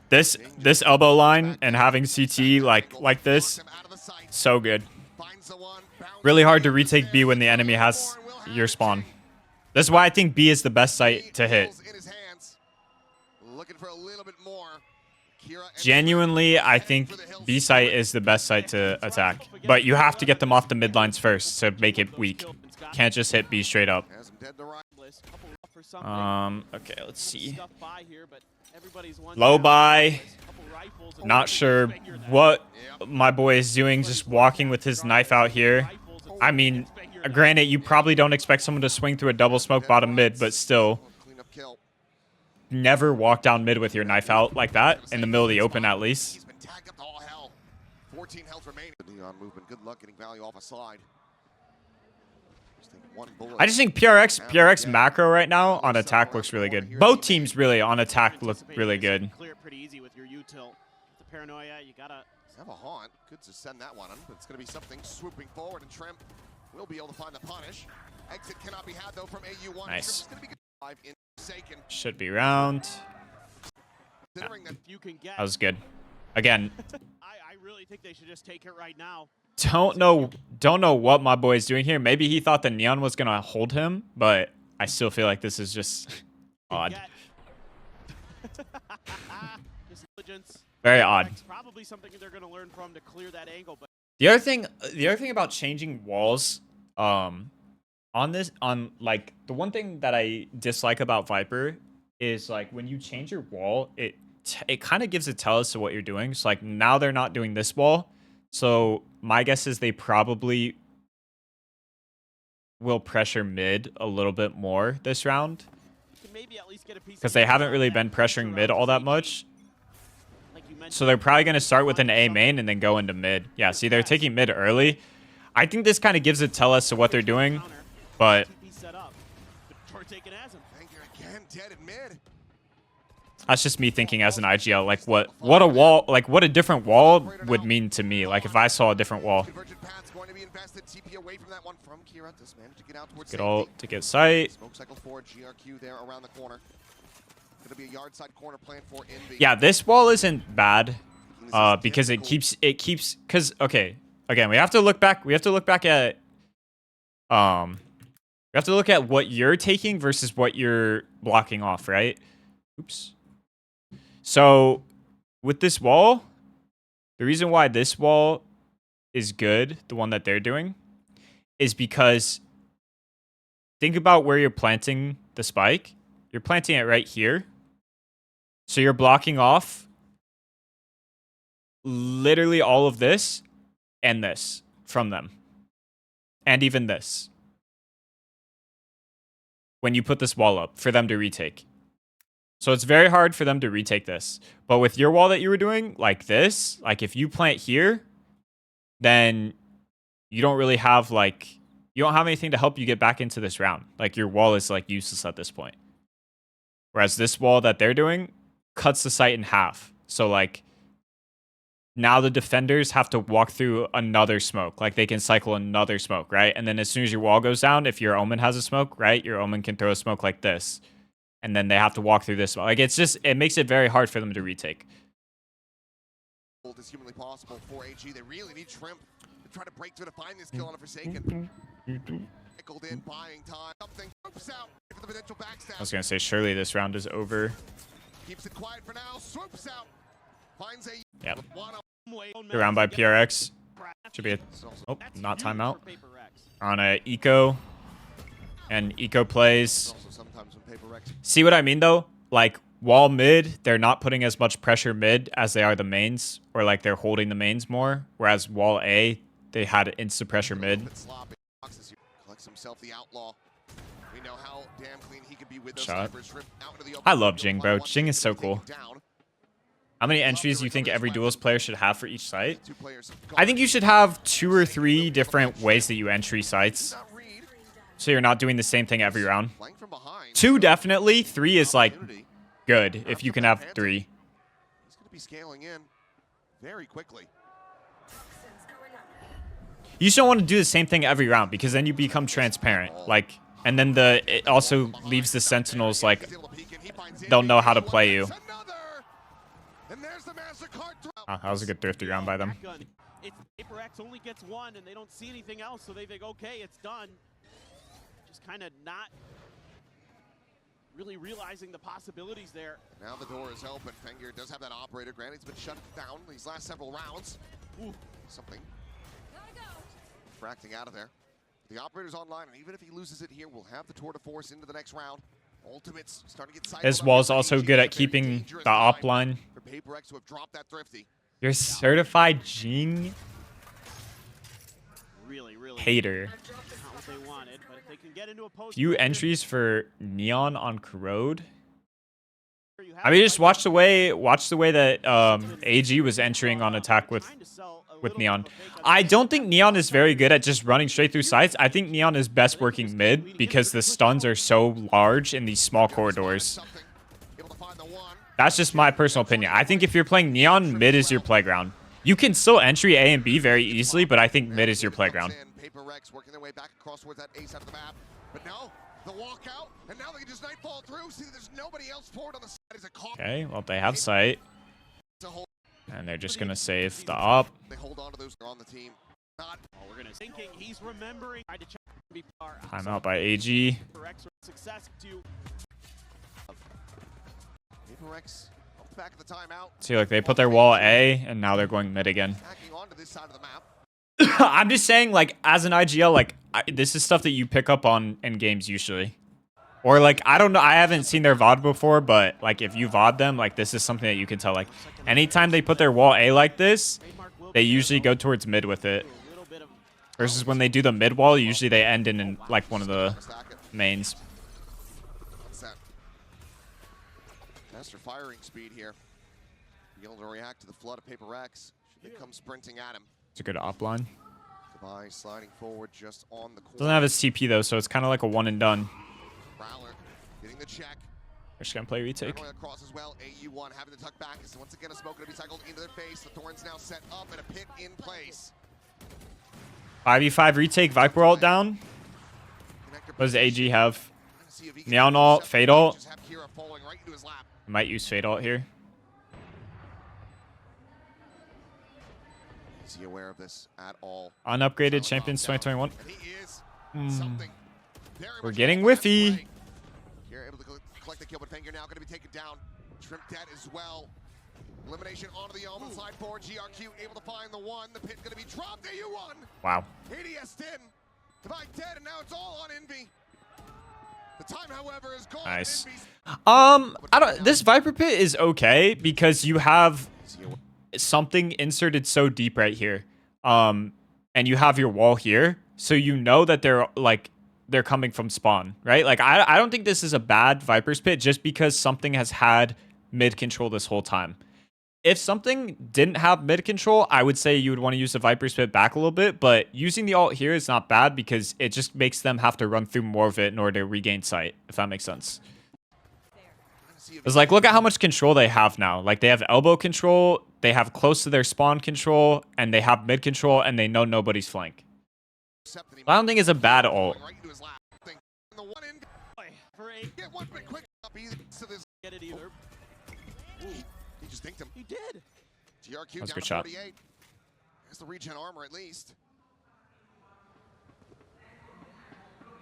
This elbow line and having CT like this, so good. Really hard to retake B when the enemy has your spawn. That's why I think B is the best site to hit. Genuinely, I think B site is the best site to attack. But you have to get them off the mid lines first to make it weak. Can't just hit B straight up. Okay, let's see. Low buy. Not sure what my boy is doing, just walking with his knife out here. I mean, granted, you probably don't expect someone to swing through a double smoke bottom mid, but still. Never walk down mid with your knife out like that, in the middle of the open at least. 14 health remaining. Neon movement. Good luck getting value off a slide. I just think PRX macro right now on attack looks really good. Both teams really on attack look really good. Clear it pretty easy with your util. The paranoia, you gotta have a haunt. Good to send that one on, but it's gonna be something swooping forward, and Trimp will be able to find the punish. Exit cannot be had though from AU1. Nice. In Should be round. Considering that you can get That was good. Again, really think they should just take it right now. Don't know what my boy is doing here. Maybe he thought the Neon was gonna hold him, but I still feel like this is just odd. Very odd. Probably something they're going to learn from to clear that angle. But The other thing about changing walls, on like the one thing that I dislike about Viper is like when you change your wall, it kind of gives a tell as to what you're doing. So like now they're not doing this wall, so my guess is they probably will pressure mid a little bit more this round because they haven't really been pressuring mid all that much. So they're probably going to start with an A main and then go into mid. Yeah, see, they're taking mid early. I think this kind of gives a tell as to what they're doing, but that's just me thinking as an IGL, like what a wall, like what a different wall would mean to me. Like if I saw a different wall. Get ult to get sight. Yeah, this wall isn't bad because it keeps because okay, again, we have to look back at what you're taking versus what you're blocking off, right? Oops. So with this wall, the reason why this wall is good, the one that they're doing, is because think about where you're planting the spike. You're planting it right here. So you're blocking off literally all of this and this from them. And even this. When you put this wall up for them to retake. So it's very hard for them to retake this. But with your wall that you were doing, like this, like if you plant here, then you don't really have like, you don't have anything to help you get back into this round. Like your wall is like useless at this point. Whereas this wall that they're doing cuts the site in half. So like now the defenders have to walk through another smoke. Like they can cycle another smoke, right? And then as soon as your wall goes down, if your Omen has a smoke, right? Your Omen can throw a smoke like this. And then they have to walk through this. Like it's just, it makes it very hard for them to retake. As humanly possible for AG. They really need Shrimp to try to break through to find this kill on a Forsaken. Pickled in, buying time. Something swoops out for the potential backstab. I was gonna say surely this round is over. Keeps it quiet for now. Swoops out. Finds a yep. Around by PRX. Should be a oh, not timeout. On a eco. And eco plays. See what I mean though? Like wall mid, they're not putting as much pressure mid as they are the mains, or like they're holding the mains more. Whereas wall A, they had insta pressure mid. Shot. I love Jing, bro. Jing is so cool. How many entries do you think every duelist player should have for each site? I think you should have 2 or 3 different ways that you entry sites. So you're not doing the same thing every round. 2 definitely. 3 is like good if you can have 3. He's going to be scaling in very quickly. You just don't want to do the same thing every round because then you become transparent. Like, and then it also leaves the Sentinels like they'll know how to play you. Oh, that was a good thrifty round by them. PRX only gets 1 and they don't see anything else, so they think, okay, it's done. Just kind of not really realizing the possibilities there. Now the door is open. Fenger does have that operator. Granted, he's been shut down these last several rounds. Ooh, something. Fracting out of there. The operator's online, and even if he loses it here, we'll have the tour de force into the next round. Ultimates starting to get his wall's also good at keeping the op line. For PRX to have dropped that thrifty. You're certified Jing hater. Few entries for Neon on Corrode. I mean, just watch the way that AG was entering on attack with Neon. I don't think Neon is very good at just running straight through sites. I think Neon is best working mid because the stuns are so large in these small corridors. That's just my personal opinion. I think if you're playing Neon, mid is your playground. You can still entry A and B very easily, but I think mid is your playground. Working their way back across towards that ace out of the map. But no, the walkout, and now they can just nightfall through. See, there's nobody else forward on the side. Is a call. Okay, well, they have sight. And they're just gonna save the op. They hold on to those on the team. Not We're gonna thinking he's remembering. Tried to check before. Timeout by AG. PRX success to PRX off the back of the timeout. See, like they put their wall at A, and now they're going mid again. Hacking onto this side of the map. I'm just saying, like, as an IGL, like, this is stuff that you pick up on in games usually. Or, like, I don't know. I haven't seen their VOD before, but, like, if you VOD them, like, this is something that you can tell. Like, anytime they put their wall A like this, they usually go towards mid with it. Versus when they do the mid wall, usually they end in like, one of the mains. What's that? Master firing speed here. Be able to react to the flood of PRX. Should they come sprinting at him. It's a good op line. Goodbye, sliding forward just on the corner. Doesn't have his TP, though, so it's kind of like a one and done. Prowler getting the check. They're just going to play retake. Going across as well. AU1 having to tuck back. Once again, a smoke going to be cycled into their face. The Thorns now set up and a pit in place. 5v5 retake, Viper ult down. What does AG have? Neon ult, Fade ult. Might use Fade ult here. Is he aware of this at all? Unupgraded Champions 2021. And he is something very We're much getting on whiffy. display. You're able to collect the kill, but Fang, now going to be taken down. Shrimp dead as well. Elimination onto the Omen side forward. GRQ able to find the one. The pit going to be dropped. AU1. Wow. ADS in. Divide dead, and now it's all on Envy. The time, however, is gone. Nice. Envy's This Viper pit is okay because you have something inserted so deep right here. And you have your wall here, so you know that they're coming from spawn, right? Like I don't think this is a bad Viper's pit just because something has had mid control this whole time. If something didn't have mid control, I would say you would want to use the Viper's pit back a little bit, but using the ult here is not bad because it just makes them have to run through more of it in order to regain sight, if that makes sense. It's like, look at how much control they have now. Like, they have elbow control, they have close to their spawn control, and they have mid control, and they know nobody's flank. I don't think it's a bad ult. get it either. He just dinked him. He did. GRQ That's a down good to shot. 48. There's the regen armor at least.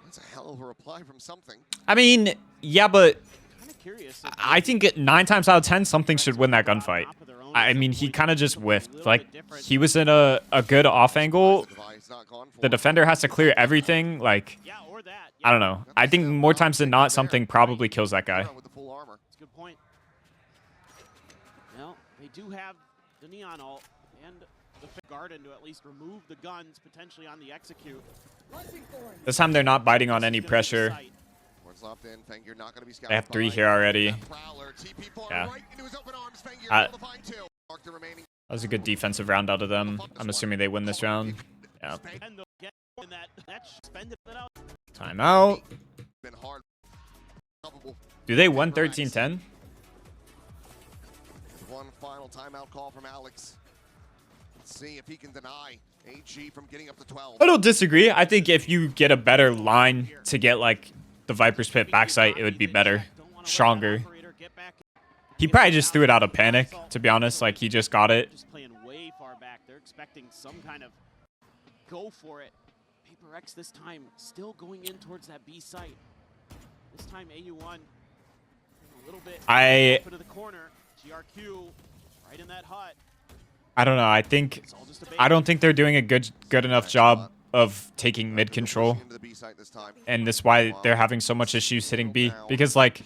That's a hell of a reply from something. I mean, yeah, but Kind of curious. I think 9 times out of 10, something should win that gunfight. I mean, he kind of just whiffed. Like, he was in a good off angle. The defender has to clear everything. Like, Yeah, or that. I don't know. I think more times than not, something probably kills that guy. With the full armor. That's a good point. Well, they do have the Neon ult and the Garden to at least remove the guns potentially on the execute. This time they're not biting on any pressure. They have 3 here already. Yeah. That was a good defensive round out of them. I'm assuming they win this round. Yeah. And they'll get in that spended it out. Timeout. Do they win 13-10? One final timeout call from Alex. Let's see if he can deny AG from getting up to 12. I don't disagree. I think if you get a better line to get, like, the Viper's Pit backside, it would be better. Stronger. He probably just threw it out of panic, to be honest. Like, he just got it. Just playing way far back. They're expecting some kind of go for it. PRX this time still going in towards that B site. This time AU1 a little bit to the corner. GRQ right in that hut. I don't know. I don't think they're doing a good enough job of taking mid control, and that's why they're having so much issues hitting B. Because, like,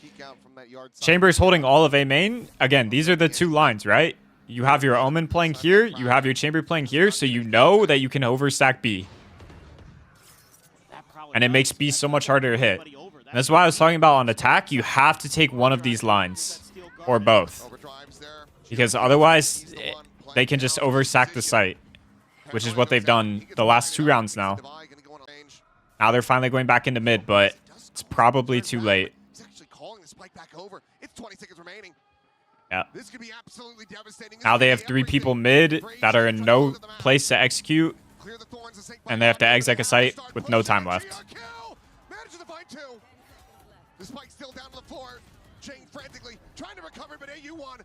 Chamber's holding all of A main. Again, these are the 2 lines, right? You have your Omen playing here, you have your Chamber playing here, so you know that you can overstack B, and it makes B so much harder to hit. And that's why I was talking about on attack. You have to take one of these lines, or both, because otherwise they can just overstack the site, which is what they've done the last 2 rounds now. Now they're finally going back into mid, but it's probably too late. He's actually calling the spike back over. It's 20 seconds remaining. Yeah. This could be absolutely devastating. Now they have 3 people mid that are in no place to execute, and they have to exec a site with no time left. Manages to find 2. The spike still down to the floor. Jane frantically trying to recover, but AU1.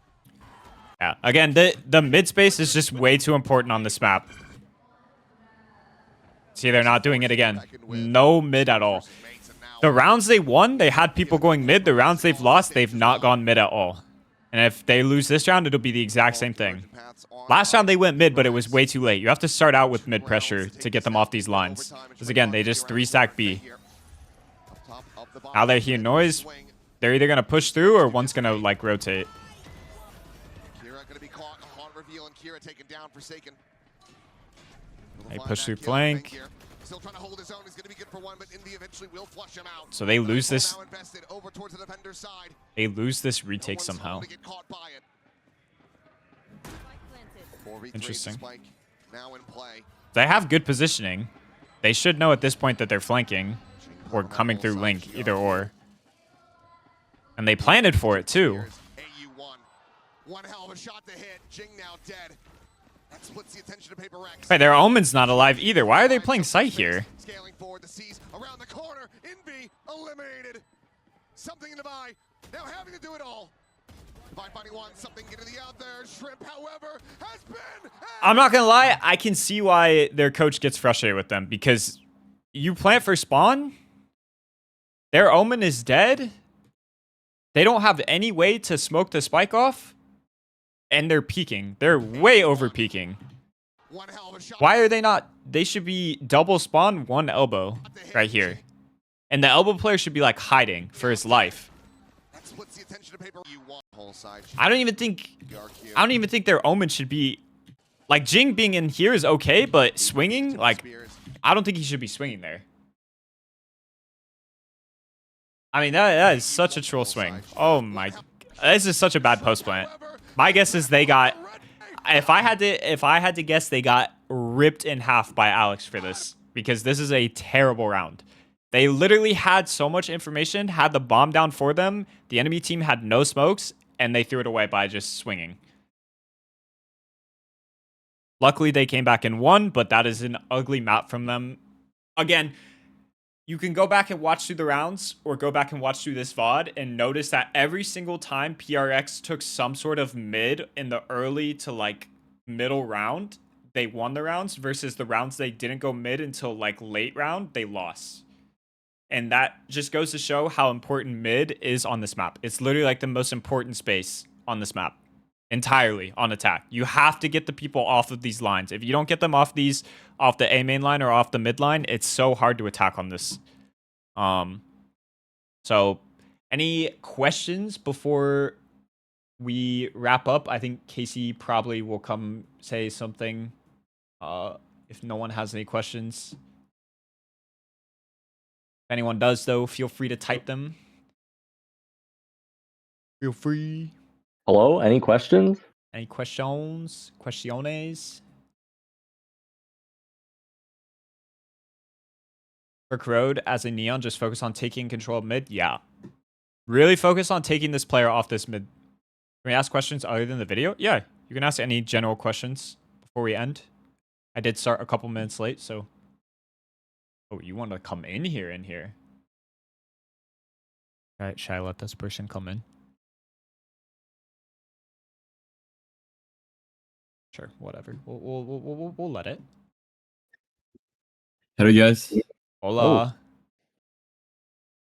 Yeah. Again, the mid space is just way too important on this map. See, they're not doing it again. No mid at all. The rounds they won, they had people going mid. The rounds they've lost, they've not gone mid at all. And if they lose this round, it'll be the exact same thing. Last round they went mid, but it was way too late. You have to start out with mid pressure to get them off these lines. Because again, they just 3-stack B. Now they hear noise. They're either going to push through or one's going to like rotate. They push through flank. Still trying to hold his own. He's going to be good for one, but Indy eventually will flush him out. So they lose this. Over towards the defender's side. They lose this retake somehow. Interesting. Now in play. They have good positioning. They should know at this point that they're flanking or coming through link, either or. And they planted for it too. One hell of a shot to hit. Jing now dead. That splits the attention of PRX. Right, their Omen's not alive either. Why are they playing sight here? Scaling forward, the C's around the corner. Envy eliminated. Something in the buy. Now having to do it all. Divide finding one, something getting the out there. Shrimp, however, has been. I'm not gonna lie, I can see why their coach gets frustrated with them because you plant for spawn, their Omen is dead. They don't have any way to smoke the spike off, and they're peeking. They're way over peeking. Why are they not? They should be double spawn, one elbow right here. And the elbow player should be like hiding for his life. I don't even think their Omen should be like Jing being in here is okay, but swinging, like I don't think he should be swinging there. I mean, that is such a troll swing. Oh my, this is such a bad post plant. My guess is they got, if I had to guess, they got ripped in half by Alex for this because this is a terrible round. They literally had so much information, had the bomb down for them. The enemy team had no smokes, and they threw it away by just swinging. Luckily, they came back and won, but that is an ugly map from them. Again, you can go back and watch through the rounds or go back and watch through this VOD and notice that every single time PRX took some sort of mid in the early to like middle round, they won the rounds versus the rounds they didn't go mid until like late round, they lost. And that just goes to show how important mid is on this map. It's literally like the most important space on this map. Entirely on attack. You have to get the people off of these lines. If you don't get them off the A main line or off the mid line, it's so hard to attack on this. So any questions before we wrap up? I think Casey probably will come say something if no one has any questions. If anyone does, though, feel free to type them. Feel free. Hello, any questions? Any questions? Questiones? Brick Road as a Neon, just focus on taking control of mid? Yeah. Really focus on taking this player off this mid. Can we ask questions other than the video? Yeah, you can ask any general questions before we end. I did start a couple minutes late, so... Oh, you want to come in here? All right, should I let this person come in? Sure, whatever. We'll let it. Hello, guys. Hola. Oh.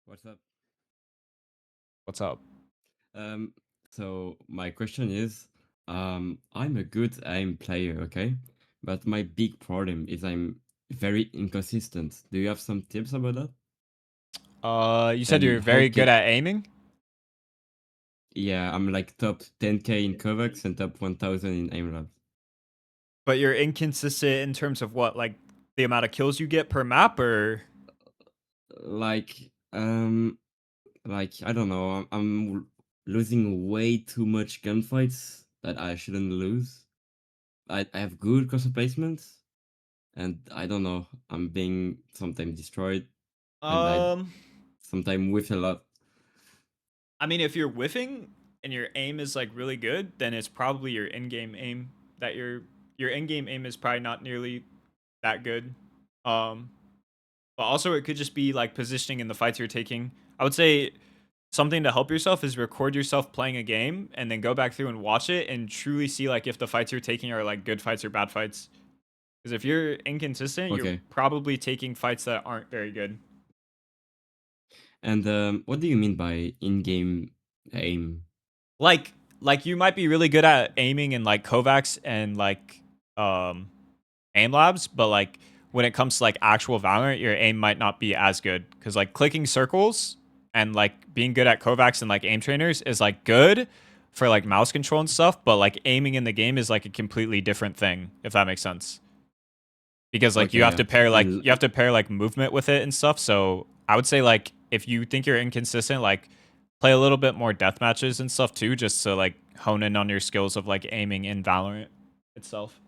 What's up? What's up? So my question is, I'm a good aim player, okay? But my big problem is I'm very inconsistent. Do you have some tips about that? You said And you're how very good can- at aiming? Yeah, I'm like top 10k in Kovacs and top 1000 in aim labs. But you're inconsistent in terms of what, like the amount of kills you get per map, or Like, I don't know. I'm losing way too much gunfights that I shouldn't lose. I have good cluster placements, and I don't know. I'm being sometimes destroyed, and I sometimes whiff a lot. I mean, if you're whiffing and your aim is like really good, then it's probably your in-game aim that your in-game aim is probably not nearly that good. But also it could just be like positioning in the fights you're taking. I would say something to help yourself is record yourself playing a game and then go back through and watch it and truly see like if the fights you're taking are like good fights or bad fights. Because if you're inconsistent, you're Okay. probably taking fights that aren't very good. And what do you mean by in-game aim? Like you might be really good at aiming in like Kovacs and like aim labs, but like when it comes to like actual Valorant, your aim might not be as good because like clicking circles and like being good at Kovacs and like aim trainers is like good for like mouse control and stuff, but like aiming in the game is like a completely different thing, if that makes sense. Because like Okay, yeah. And you have to pair like movement with it and stuff. So I would say like if you think you're inconsistent, like play a little bit more death matches and stuff too, just to like hone in on your skills of like aiming in Valorant itself.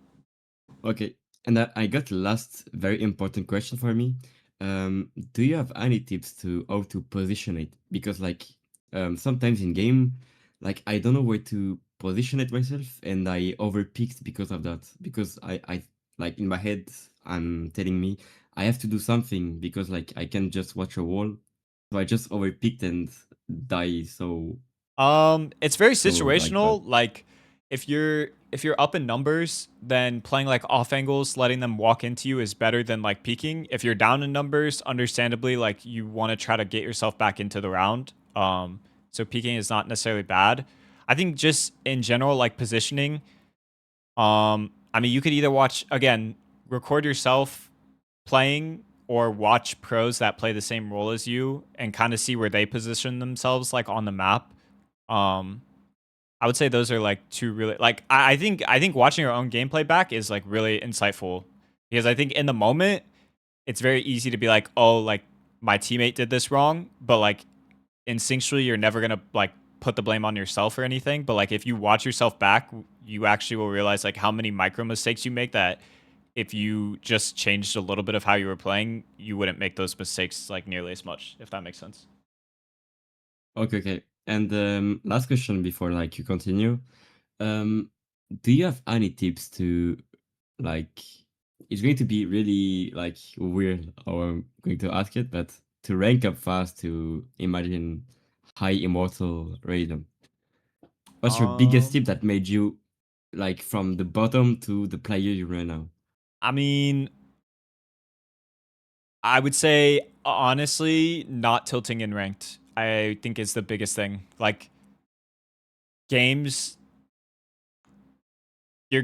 okay, and I got the last very important question for me. Do you have any tips to how to position it? Because like sometimes in game, like I don't know where to position it myself, and I overpicked because of that. Because I like in my head, I'm telling me I have to do something because like I can't just watch a wall. So I just overpicked and die It's very so like bad. situational. Like if you're up in numbers, then playing like off angles, letting them walk into you is better than like peeking. If you're down in numbers, understandably, like you want to try to get yourself back into the round. So peeking is not necessarily bad. I think just in general, like positioning. I mean, you could either watch again, record yourself playing or watch pros that play the same role as you and kind of see where they position themselves like on the map. Um, I would say those are like two really like I think watching your own gameplay back is like really insightful because I think in the moment it's very easy to be like, oh, like my teammate did this wrong, but like instinctually you're never gonna like put the blame on yourself or anything. But like if you watch yourself back, you actually will realize like how many micro mistakes you make that if you just changed a little bit of how you were playing, you wouldn't make those mistakes like nearly as much, if that makes sense. Okay, okay. And last question before like you continue. Um, do you have any tips to like? It's going to be really like weird how I'm going to ask it, but to rank up fast to imagine high immortal rhythm. What's your biggest tip Um, that made you like from the bottom to the player you are now? I mean, I would say honestly, not tilting in ranked. I think is the biggest thing. Like games, you're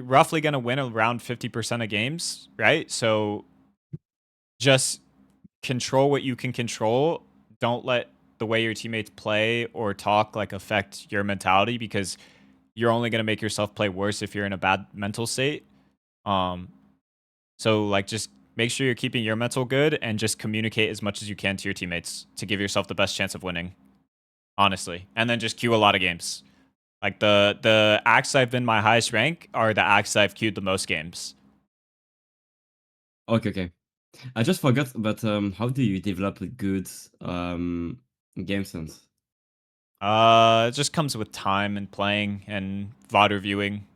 roughly gonna win around 50% of games, right? So just control what you can control. Don't let the way your teammates play or talk like affect your mentality because you're only gonna make yourself play worse if you're in a bad mental state. Um, so like just make sure you're keeping your mental good and just communicate as much as you can to your teammates to give yourself the best chance of winning. Honestly, and then just queue a lot of games. Like the acts I've been my highest rank are the acts I've queued the most games. Okay, okay. I just forgot, but how do you develop a good game sense? It just comes with time and playing and VOD reviewing.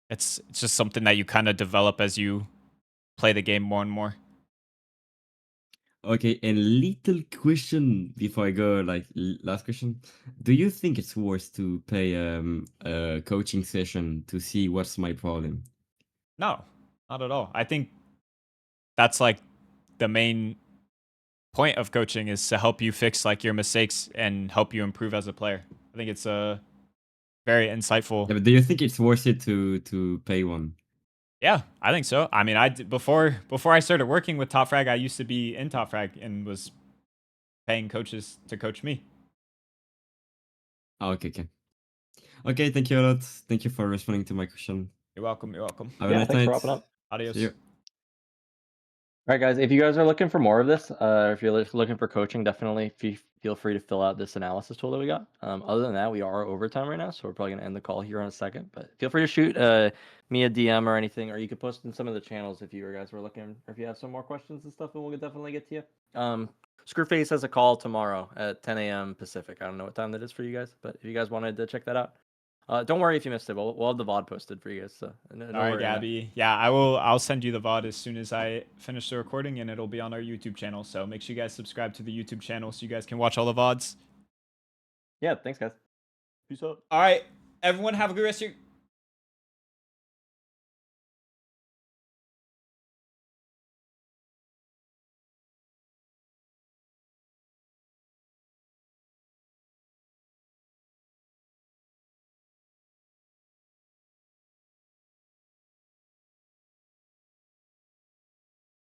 It's just something that you kind of develop as you play the game more and more. Okay, and little question before I go, like last question. Do you think it's worth to pay a coaching session to see what's my problem? No, not at all. I think that's like the main point of coaching is to help you fix like your mistakes and help you improve as a player. I think it's a very insightful. Yeah, but do you think it's worth it to pay one? Yeah, I think so. I mean, before I started working with Top Frag, I used to be in Top Frag and was paying coaches to coach me. Ah, okay, okay. Okay, thank you a lot. Thank you for responding to my question. You're welcome. You're welcome. Have a Yeah, nice thanks for night. wrapping up. See Adios. you. All right, guys, if you guys are looking for more of this, if you're looking for coaching, definitely feel free to fill out this analysis tool that we got. Other than that, we are overtime right now, so we're probably going to end the call here in a second. But feel free to shoot me a DM or anything, or you could post in some of the channels if you guys were looking, or if you have some more questions and stuff, and we'll definitely get to you. Screwface has a call tomorrow at 10 a.m. Pacific. I don't know what time that is for you guys, but if you guys wanted to check that out, don't worry if you missed it. We'll have the VOD posted for you guys, so no All right, worry on that. Gabby. Yeah, I will. I'll send you the VOD as soon as I finish the recording, and it'll be on our YouTube channel. So make sure you guys subscribe to the YouTube channel so you guys can watch all the VODs. Yeah, thanks guys. Peace out. All right, everyone, have a good rest of your